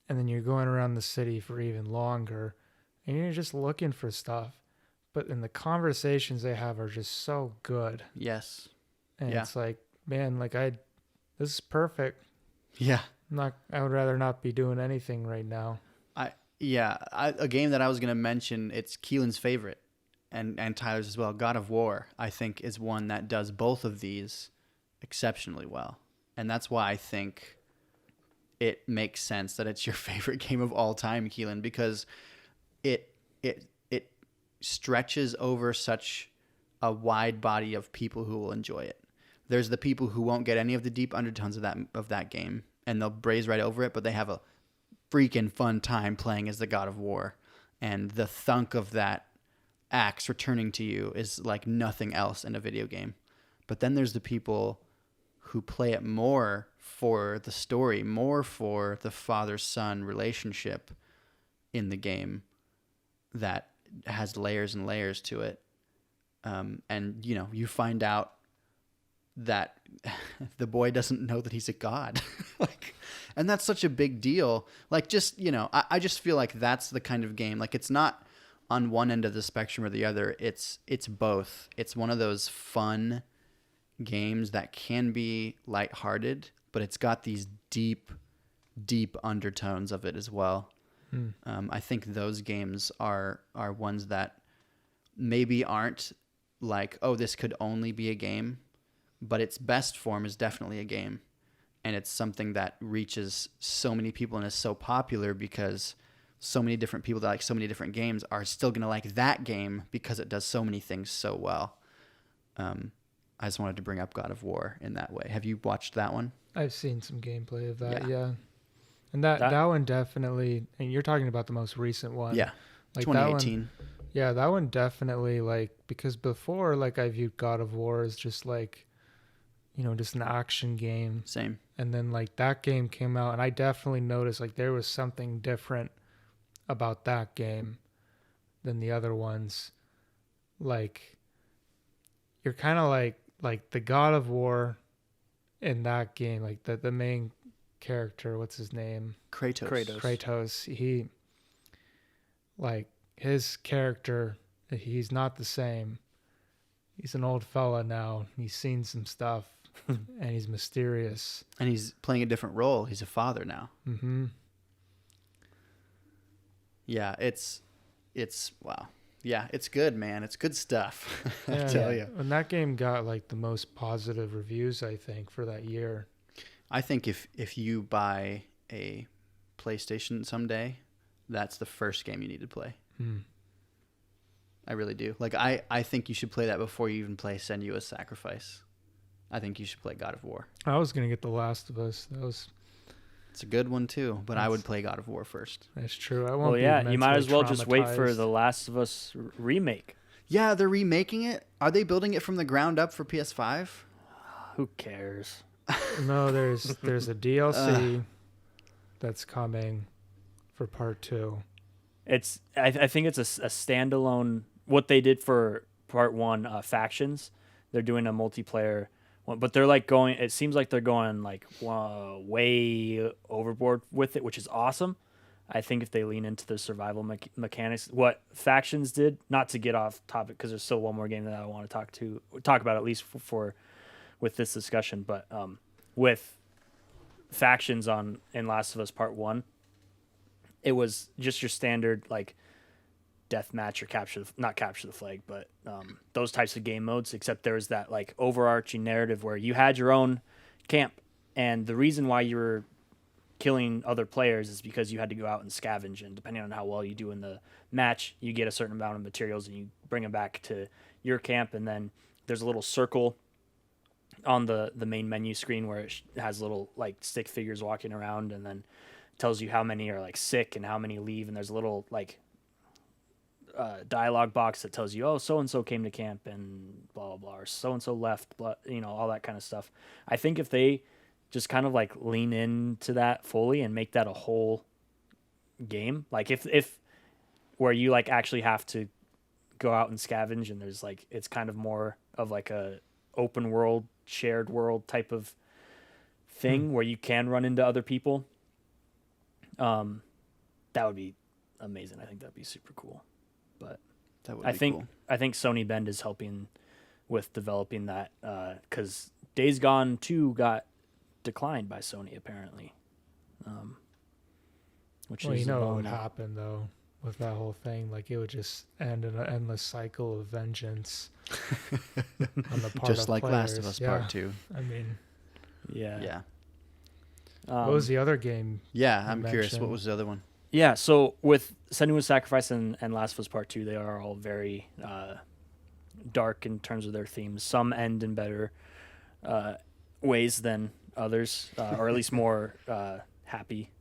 and then you're going around the city for even longer, and you're just looking for stuff. But then the conversations they have are just so good. Yes. And Yeah. it's like, man, like this is perfect. Yeah. I would rather not be doing anything right now. A game that I was going to mention, it's Keelan's favorite and Tyler's as well. God of War, I think, is one that does both of these exceptionally well. And that's why I think it makes sense that it's your favorite game of all time, Keelan, because it stretches over such a wide body of people who will enjoy it. There's the people who won't get any of the deep undertones of that game, and they'll braze right over it, but they have a freaking fun time playing as the God of War. And the thunk of that axe returning to you is like nothing else in a video game. But then there's the people who play it more for the story, more for the father-son relationship in the game that has layers and layers to it. And, you find out that the boy doesn't know that he's a god. And that's such a big deal. Like, just, I just feel like that's the kind of game. Like, it's not on one end of the spectrum or the other. It's both. It's one of those fun games that can be lighthearted, but it's got these deep, deep undertones of it as well. I think those games are ones that maybe aren't like, oh, this could only be a game, but its best form is definitely a game. And it's something that reaches so many people and is so popular because so many different people that like so many different games are still going to like that game because it does so many things so well. I just wanted to bring up God of War in that way. Have you watched that one? I've seen some gameplay of that, Yeah. yeah. And that one definitely, and you're talking about the most recent one. Yeah, like 2018. That one definitely, like, because before, like, I viewed God of War as just like, just an action game. Same. And then like that game came out and I definitely noticed like there was something different about that game than the other ones. Like, you're kind of like the God of War in that game, like the main character, what's his name? Kratos. He, like, his character, he's not the same. He's an old fella now. He's seen some stuff and he's mysterious. And he's playing a different role. He's a father now. Mm-hmm. Yeah, it's wow. Yeah, it's good, man. It's good stuff. I Yeah, tell you. And that game got like the most positive reviews, I think, for that year. I think if you buy a PlayStation someday, that's the first game you need to play. I really do. Like, I think you should play that before you even play Senua's Sacrifice. I think you should play God of War. I was gonna get The Last of Us. It's a good one too, but I would play God of War first. That's true. I won't. Well, yeah, be you might as well just wait for traumatized. the Last of Us remake. Yeah, they're remaking it. Are they building it from the ground up for PS5? Who cares? No, there's a DLC that's coming for part 2. I think it's a standalone. What they did for Part 1, Factions. They're doing a multiplayer one, but they're like going. It seems like they're going like way overboard with it, which is awesome. I think if they lean into the survival mechanics, what Factions did, not to get off topic because there's still one more game that I want to talk about at least for with this discussion, but with Factions in Last of Us Part 1, it was just your standard like deathmatch or not capture the flag, but those types of game modes, except there was that like overarching narrative where you had your own camp, and the reason why you were killing other players is because you had to go out and scavenge, and depending on how well you do in the match, you get a certain amount of materials and you bring them back to your camp, and then there's a little circle on the main menu screen where it has little like stick figures walking around, and then tells you how many are like sick and how many leave, and there's a little like dialogue box that tells you, oh, so and so came to camp and blah blah blah, or so and so left, blah, all that kind of stuff. I think if they just kind of like lean into that fully and make that a whole game, like if where you like actually have to go out and scavenge, and there's like it's kind of more of like a open world, shared world type of thing where you can run into other people, that would be amazing. I think that'd be super cool. But That would I be think cool. I think Sony Bend is helping with developing that, because Days Gone 2 got declined by Sony apparently, which Well, is you know a what would bummer. happen though with that whole thing? Like it would just end in an endless cycle of vengeance on the part Just of like Last of players. Us Yeah. Part 2. I mean, Yeah. Yeah. what was the other game? Yeah, you I'm curious. What mentioned? was the other one? Yeah, so with Senua's Sacrifice and Last of Us Part 2, they are all very dark in terms of their themes. Some end in better ways than others, or at least more happy.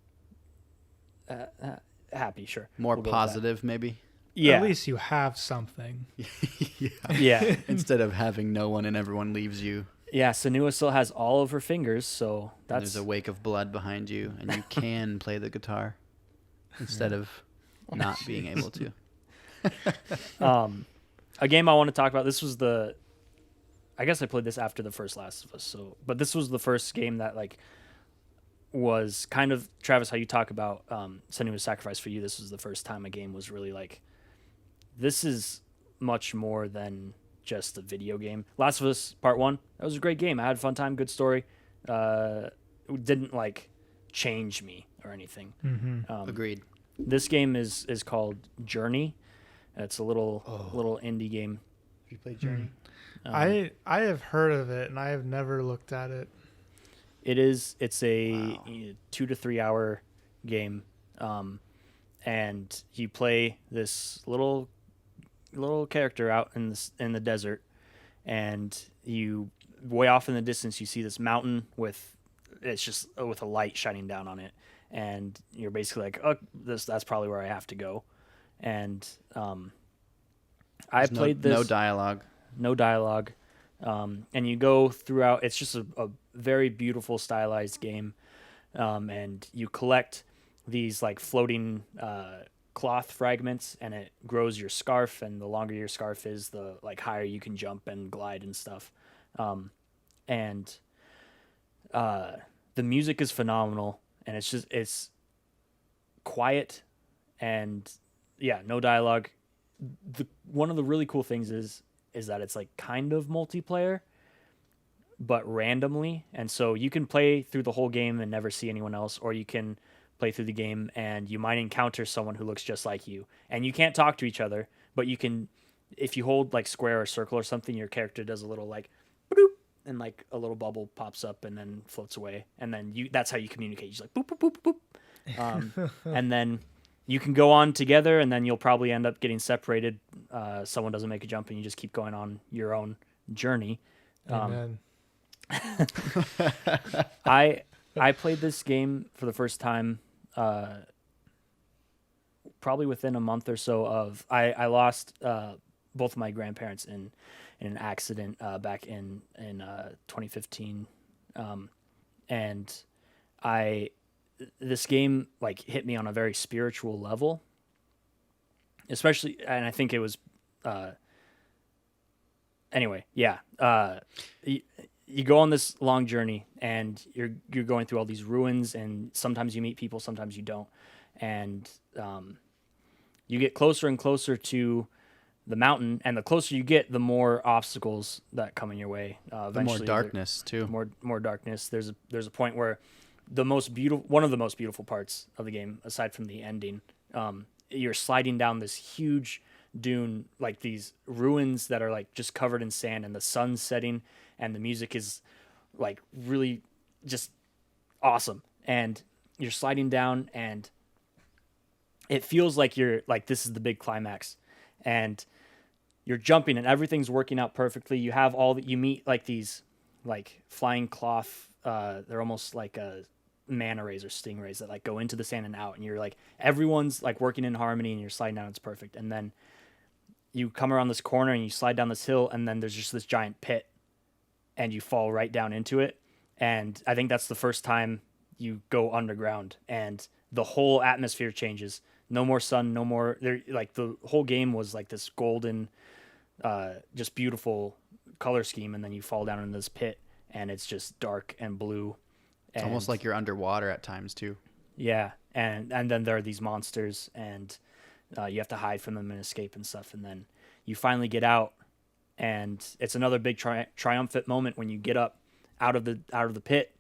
Happy, sure. More We'll go with that. positive, maybe? Yeah. At least you have something. Yeah. Instead of having no one and everyone leaves you, Yeah, Senua still has all of her fingers, so and that's there's a wake of blood behind you, and you can play the guitar instead of not being able to. a game I want to talk about. This was I guess I played this after the first Last of Us, but this was the first game that like was kind of, Travis, how you talk about Senua's Sacrifice for you. This was the first time a game was really like, this is much more than just a video game. Last of Us Part 1, that was a great game. I had a fun time, good story. It didn't like change me or anything. Agreed. This game is called Journey. It's a little indie game. Have you played Journey? I have heard of it and I have never looked at it. It's a 2 to 3 hour game, and you play this little character out in the desert, and you way off in the distance you see this mountain with a light shining down on it, and you're basically like, oh, that's probably where I have to go, and I played this. No dialogue. And you go throughout. It's just a very beautiful stylized game, and you collect these like floating cloth fragments, and it grows your scarf, and the longer your scarf is, the like higher you can jump and glide and stuff. And the music is phenomenal, and it's quiet, and yeah, no dialogue. One of the really cool things is that it's like kind of multiplayer, but randomly. And so you can play through the whole game and never see anyone else, or you can play through the game and you might encounter someone who looks just like you. And you can't talk to each other, but you can, if you hold like square or circle or something, your character does a little like, boop, and like a little bubble pops up and then floats away. And then that's how you communicate. You're just like, boop, boop, boop, boop. And then you can go on together, and then you'll probably end up getting separated. Someone doesn't make a jump, and you just keep going on your own journey. Amen. I played this game for the first time probably within a month or so of I lost both of my grandparents in an accident back in 2015, and this game like hit me on a very spiritual level, especially, and I think it was anyway, yeah. You go on this long journey, and you're going through all these ruins, and sometimes you meet people, sometimes you don't, and you get closer and closer to the mountain, and the closer you get, the more obstacles that come in your way. The more darkness too. More darkness. There's a point where one of the most beautiful parts of the game, aside from the ending, you're sliding down this huge dune, like these ruins that are like just covered in sand, and the sun's setting, and the music is like really just awesome. And you're sliding down, and it feels like this is the big climax, and you're jumping, and everything's working out perfectly. You have you meet like these like flying cloth. They're almost like manta rays or stingrays that like go into the sand and out, and you're like, everyone's like working in harmony, and you're sliding down. It's perfect. And then you come around this corner, and you slide down this hill, and then there's just this giant pit, and you fall right down into it. And I think that's the first time you go underground, and the whole atmosphere changes. No more sun, no more like the whole game was like this golden, just beautiful color scheme, and then you fall down into this pit, and it's just dark and blue. It's almost like you're underwater at times too. Yeah, and then there are these monsters, and you have to hide from them and escape and stuff, and then you finally get out, and it's another big triumphant moment when you get up out of the pit,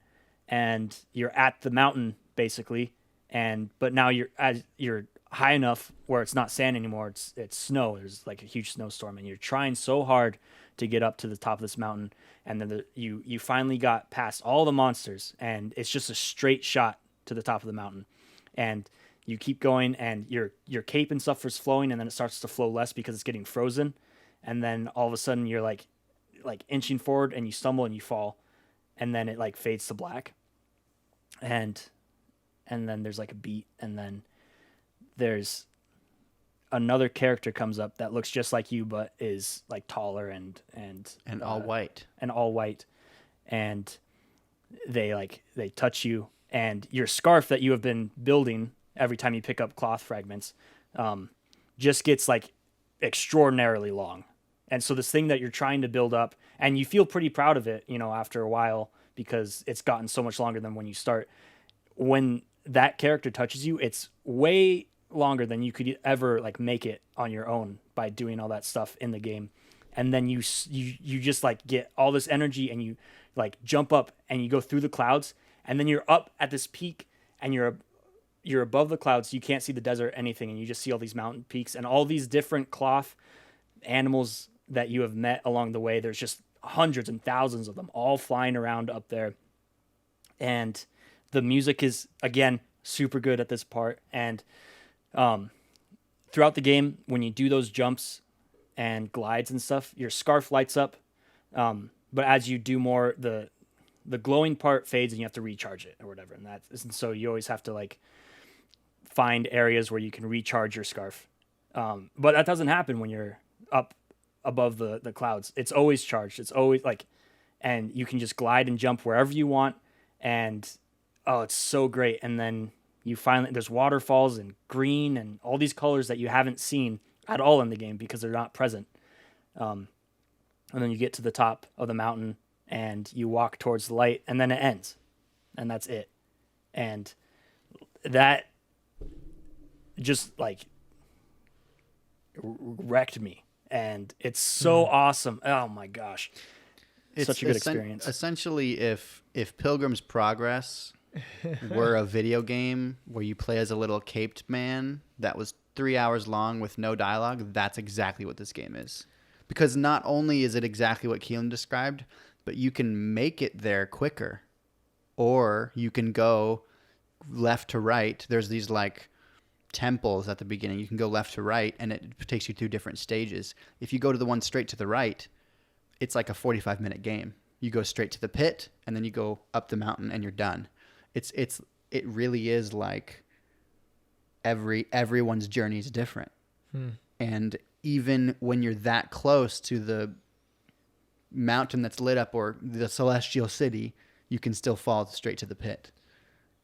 and you're at the mountain basically, but now you're high enough where it's not sand anymore, it's snow. There's like a huge snowstorm, and you're trying so hard to get up to the top of this mountain, and then you finally got past all the monsters, and it's just a straight shot to the top of the mountain, and you keep going, and your cape and stuff is flowing, and then it starts to flow less because it's getting frozen, and then all of a sudden you're like inching forward, and you stumble and you fall, and then it like fades to black, and then there's like a beat, and then there's another character comes up that looks just like you, but is like taller and all white, and they touch you, and your scarf that you have been building every time you pick up cloth fragments just gets like extraordinarily long. And so this thing that you're trying to build up, and you feel pretty proud of it, after a while, because it's gotten so much longer than when you start. When that character touches you, it's way longer than you could ever like make it on your own by doing all that stuff in the game. And then you just like get all this energy, and you like jump up, and you go through the clouds, and then you're up at this peak, and you're above the clouds. You can't see the desert, anything, and you just see all these mountain peaks and all these different cloth animals that you have met along the way. There's just hundreds and thousands of them all flying around up there, and the music is again super good at this part. And throughout the game, when you do those jumps and glides and stuff, your scarf lights up, but as you do more, the glowing part fades, and you have to recharge it or whatever, and so you always have to like find areas where you can recharge your scarf, but that doesn't happen when you're up above the clouds. It's always charged. It's always like, and you can just glide and jump wherever you want, and it's so great. And then there's waterfalls and green and all these colors that you haven't seen at all in the game because they're not present. And then you get to the top of the mountain, and you walk towards the light, and then it ends, and that's it. And that just like wrecked me, and it's so awesome. Oh my gosh. It's such a good experience. Essentially, if Pilgrim's Progress were a video game where you play as a little caped man that was 3 hours long with no dialogue, that's exactly what this game is. Because not only is it exactly what Keelan described, but you can make it there quicker, or you can go left to right. There's these like temples at the beginning. You can go left to right, and it takes you through different stages. If you go to the one straight to the right, it's like a 45-minute game. You go straight to the pit, and then you go up the mountain, and you're done. It really is like everyone's journey is different. And even when you're that close to the mountain that's lit up or the celestial city, you can still fall straight to the pit.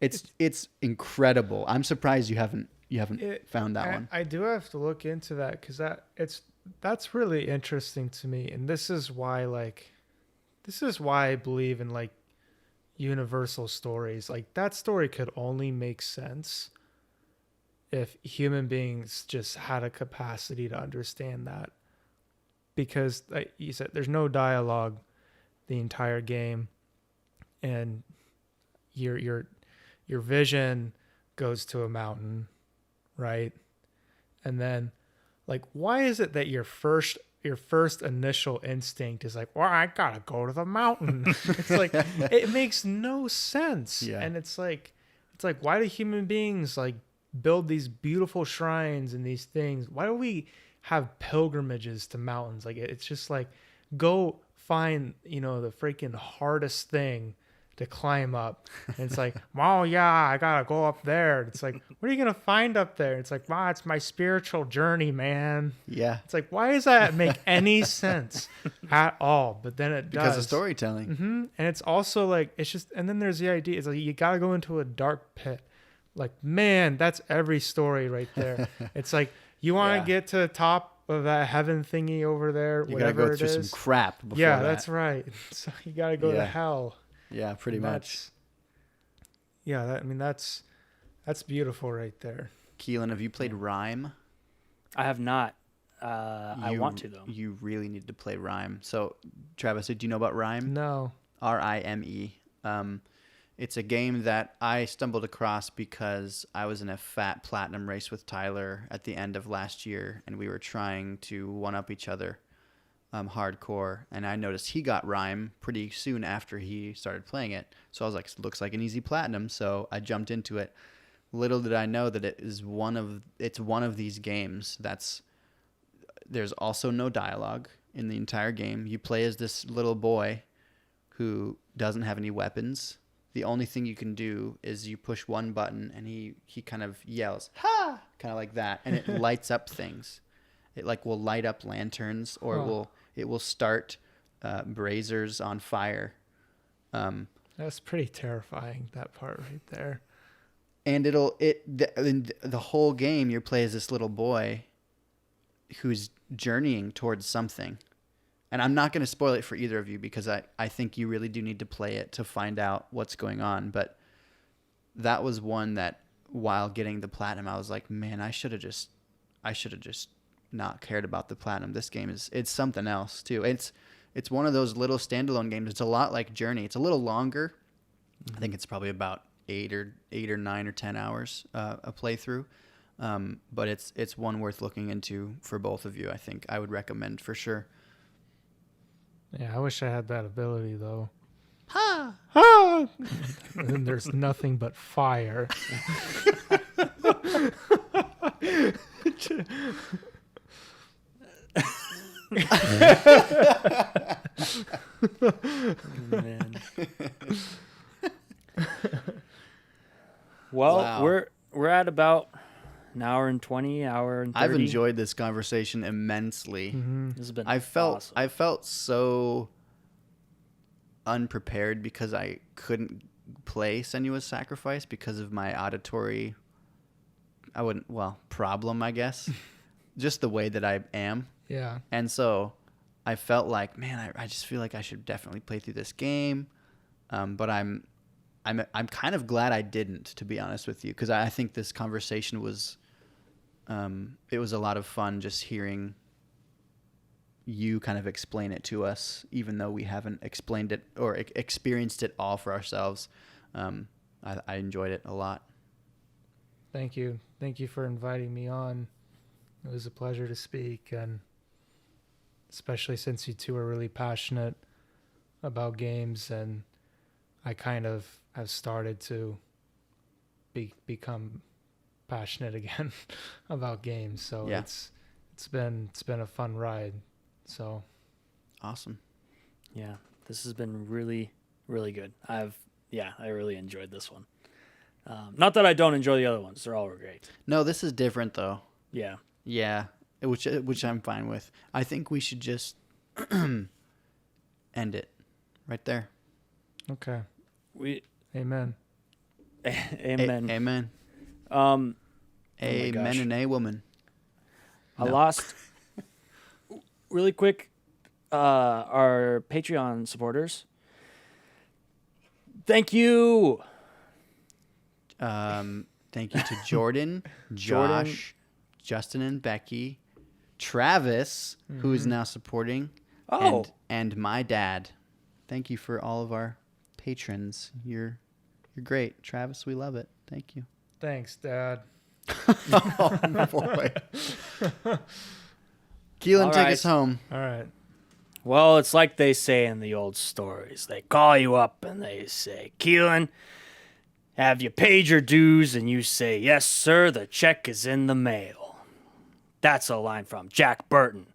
It's incredible. I'm surprised you haven't found that one. I do have to look into that, because that's really interesting to me, and this is why I believe in like universal stories. Like that story could only make sense if human beings just had a capacity to understand that, because like you said, there's no dialogue the entire game, and your vision goes to a mountain, right? And then like, why is it that your first initial instinct is like, well, I gotta go to the mountain? It's like, it makes no sense. Yeah. And it's like, why do human beings like build these beautiful shrines and these things? Why do we have pilgrimages to mountains? Like, it's just like, go find, the freaking hardest thing to climb up. And it's like, well, yeah, I gotta go up there. It's like, what are you gonna find up there? It's like, wow, it's my spiritual journey, man. Yeah. It's like, why does that make any sense at all? But then it does. Because of storytelling. Mm-hmm. And it's also like, it's just, and then there's the idea, it's like, you gotta go into a dark pit. Like, man, that's every story right there. It's like, you want to get to the top of that heaven thingy over there, You whatever gotta go it through is. some crap before Yeah, that. that's right. So you gotta go to hell. Yeah, pretty And much. That's beautiful right there. Keelan, have you played Rime? I have not. I want to though. You really need to play Rime. So, Travis, do you know about Rime? No. Rime. It's a game that I stumbled across because I was in a fat platinum race with Tyler at the end of last year, and we were trying to one-up each other hardcore, and I noticed he got Rime pretty soon after he started playing it. So I was like, looks like an easy platinum, so I jumped into it. Little did I know that it's one of these games there's also no dialogue in the entire game. You play as this little boy who doesn't have any weapons. The only thing you can do is you push one button and he kind of yells, "Ha!" kind of like that, and it lights up things. It like will light up lanterns, or it will start braziers on fire. That's pretty terrifying, that part right there. And the whole game you play as this little boy who's journeying towards something. And I'm not going to spoil it for either of you because I think you really do need to play it to find out what's going on. But that was one that while getting the platinum, I was like, man, I should have just not cared about the platinum. This game it's something else too. It's one of those little standalone games. It's a lot like Journey. It's a little longer. Mm-hmm. I think it's probably about 8 or 9 or 10 hours a playthrough. But it's one worth looking into for both of you. I think I would recommend for sure. Yeah, I wish I had that ability though. Ha! Ah! And then there's nothing but fire. Man. Well, Wow. we're at about an hour and 20, hour and 30. I've enjoyed this conversation immensely. Mm-hmm. This has been I awesome. felt so unprepared because I couldn't play Senua's Sacrifice because of my auditory problem, I guess. Just the way that I am. Yeah. And so I felt like, man, I just feel like I should definitely play through this game. But I'm kind of glad I didn't, to be honest with you, because I think this conversation was it was a lot of fun just hearing you kind of explain it to us, even though we haven't explained it or experienced it all for ourselves. I enjoyed it a lot. Thank you. Thank you for inviting me on. It was a pleasure to speak, and especially since you two are really passionate about games, and I kind of have started to become passionate again about games. So Yeah. it's been a fun ride. So Awesome. Yeah, this has been really, really good. I really enjoyed this one. Not that I don't enjoy the other ones; they're all great. No, this is different though. Yeah, Yeah, which I'm fine with. I think we should just end it right there. okay. Amen. Amen. Amen. Oh my Amen gosh. and a woman. I No. lost really quick, our Patreon supporters. Thank you. Thank you to Jordan, Josh, Justin and Becky, Travis, who is now supporting, and my dad. Thank you for all of our patrons. You're great, Travis. We love it. Thank you. Thanks, Dad. Oh boy. Keelan, All take right. us home. All right. Well, it's like they say in the old stories. They call you up and they say, Keelan, have you paid your dues? And you say, yes, sir, the check is in the mail. That's a line from Jack Burton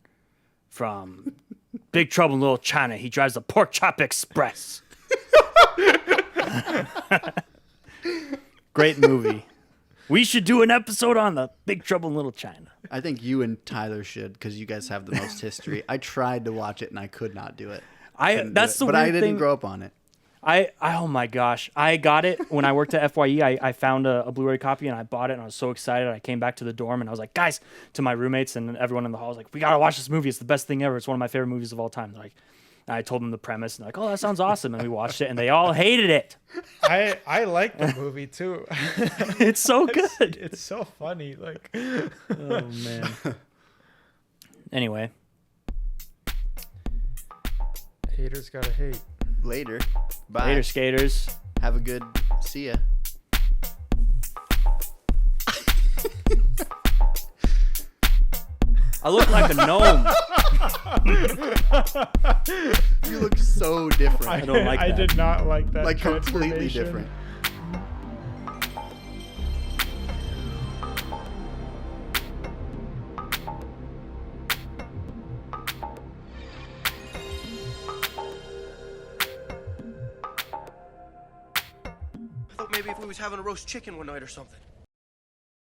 from Big Trouble in Little China. He drives the Pork Chop Express. Great movie. We should do an episode on the Big Trouble in Little China. I think you and Tyler should, because you guys have the most history. I tried to watch it and I could not do it. That's the but weird I didn't thing. grow up on it. Oh my gosh. I got it when I worked at FYE. I found a Blu-ray copy and I bought it and I was so excited. I came back to the dorm and I was like, guys, to my roommates and everyone in the hall, I was like, we got to watch this movie. It's the best thing ever. It's one of my favorite movies of all time. They're like, I told them the premise and they're like, oh, that sounds awesome. And we watched it and they all hated it. I like the movie too. It's so good. It's so funny. Like, Oh man. Anyway, haters gotta hate. Later. Bye. later skaters. Have a good see ya. I look like a gnome. You look so different. I don't like I that. did not like that. Like completely transformation. different. I thought maybe if we was having a roast chicken one night or something.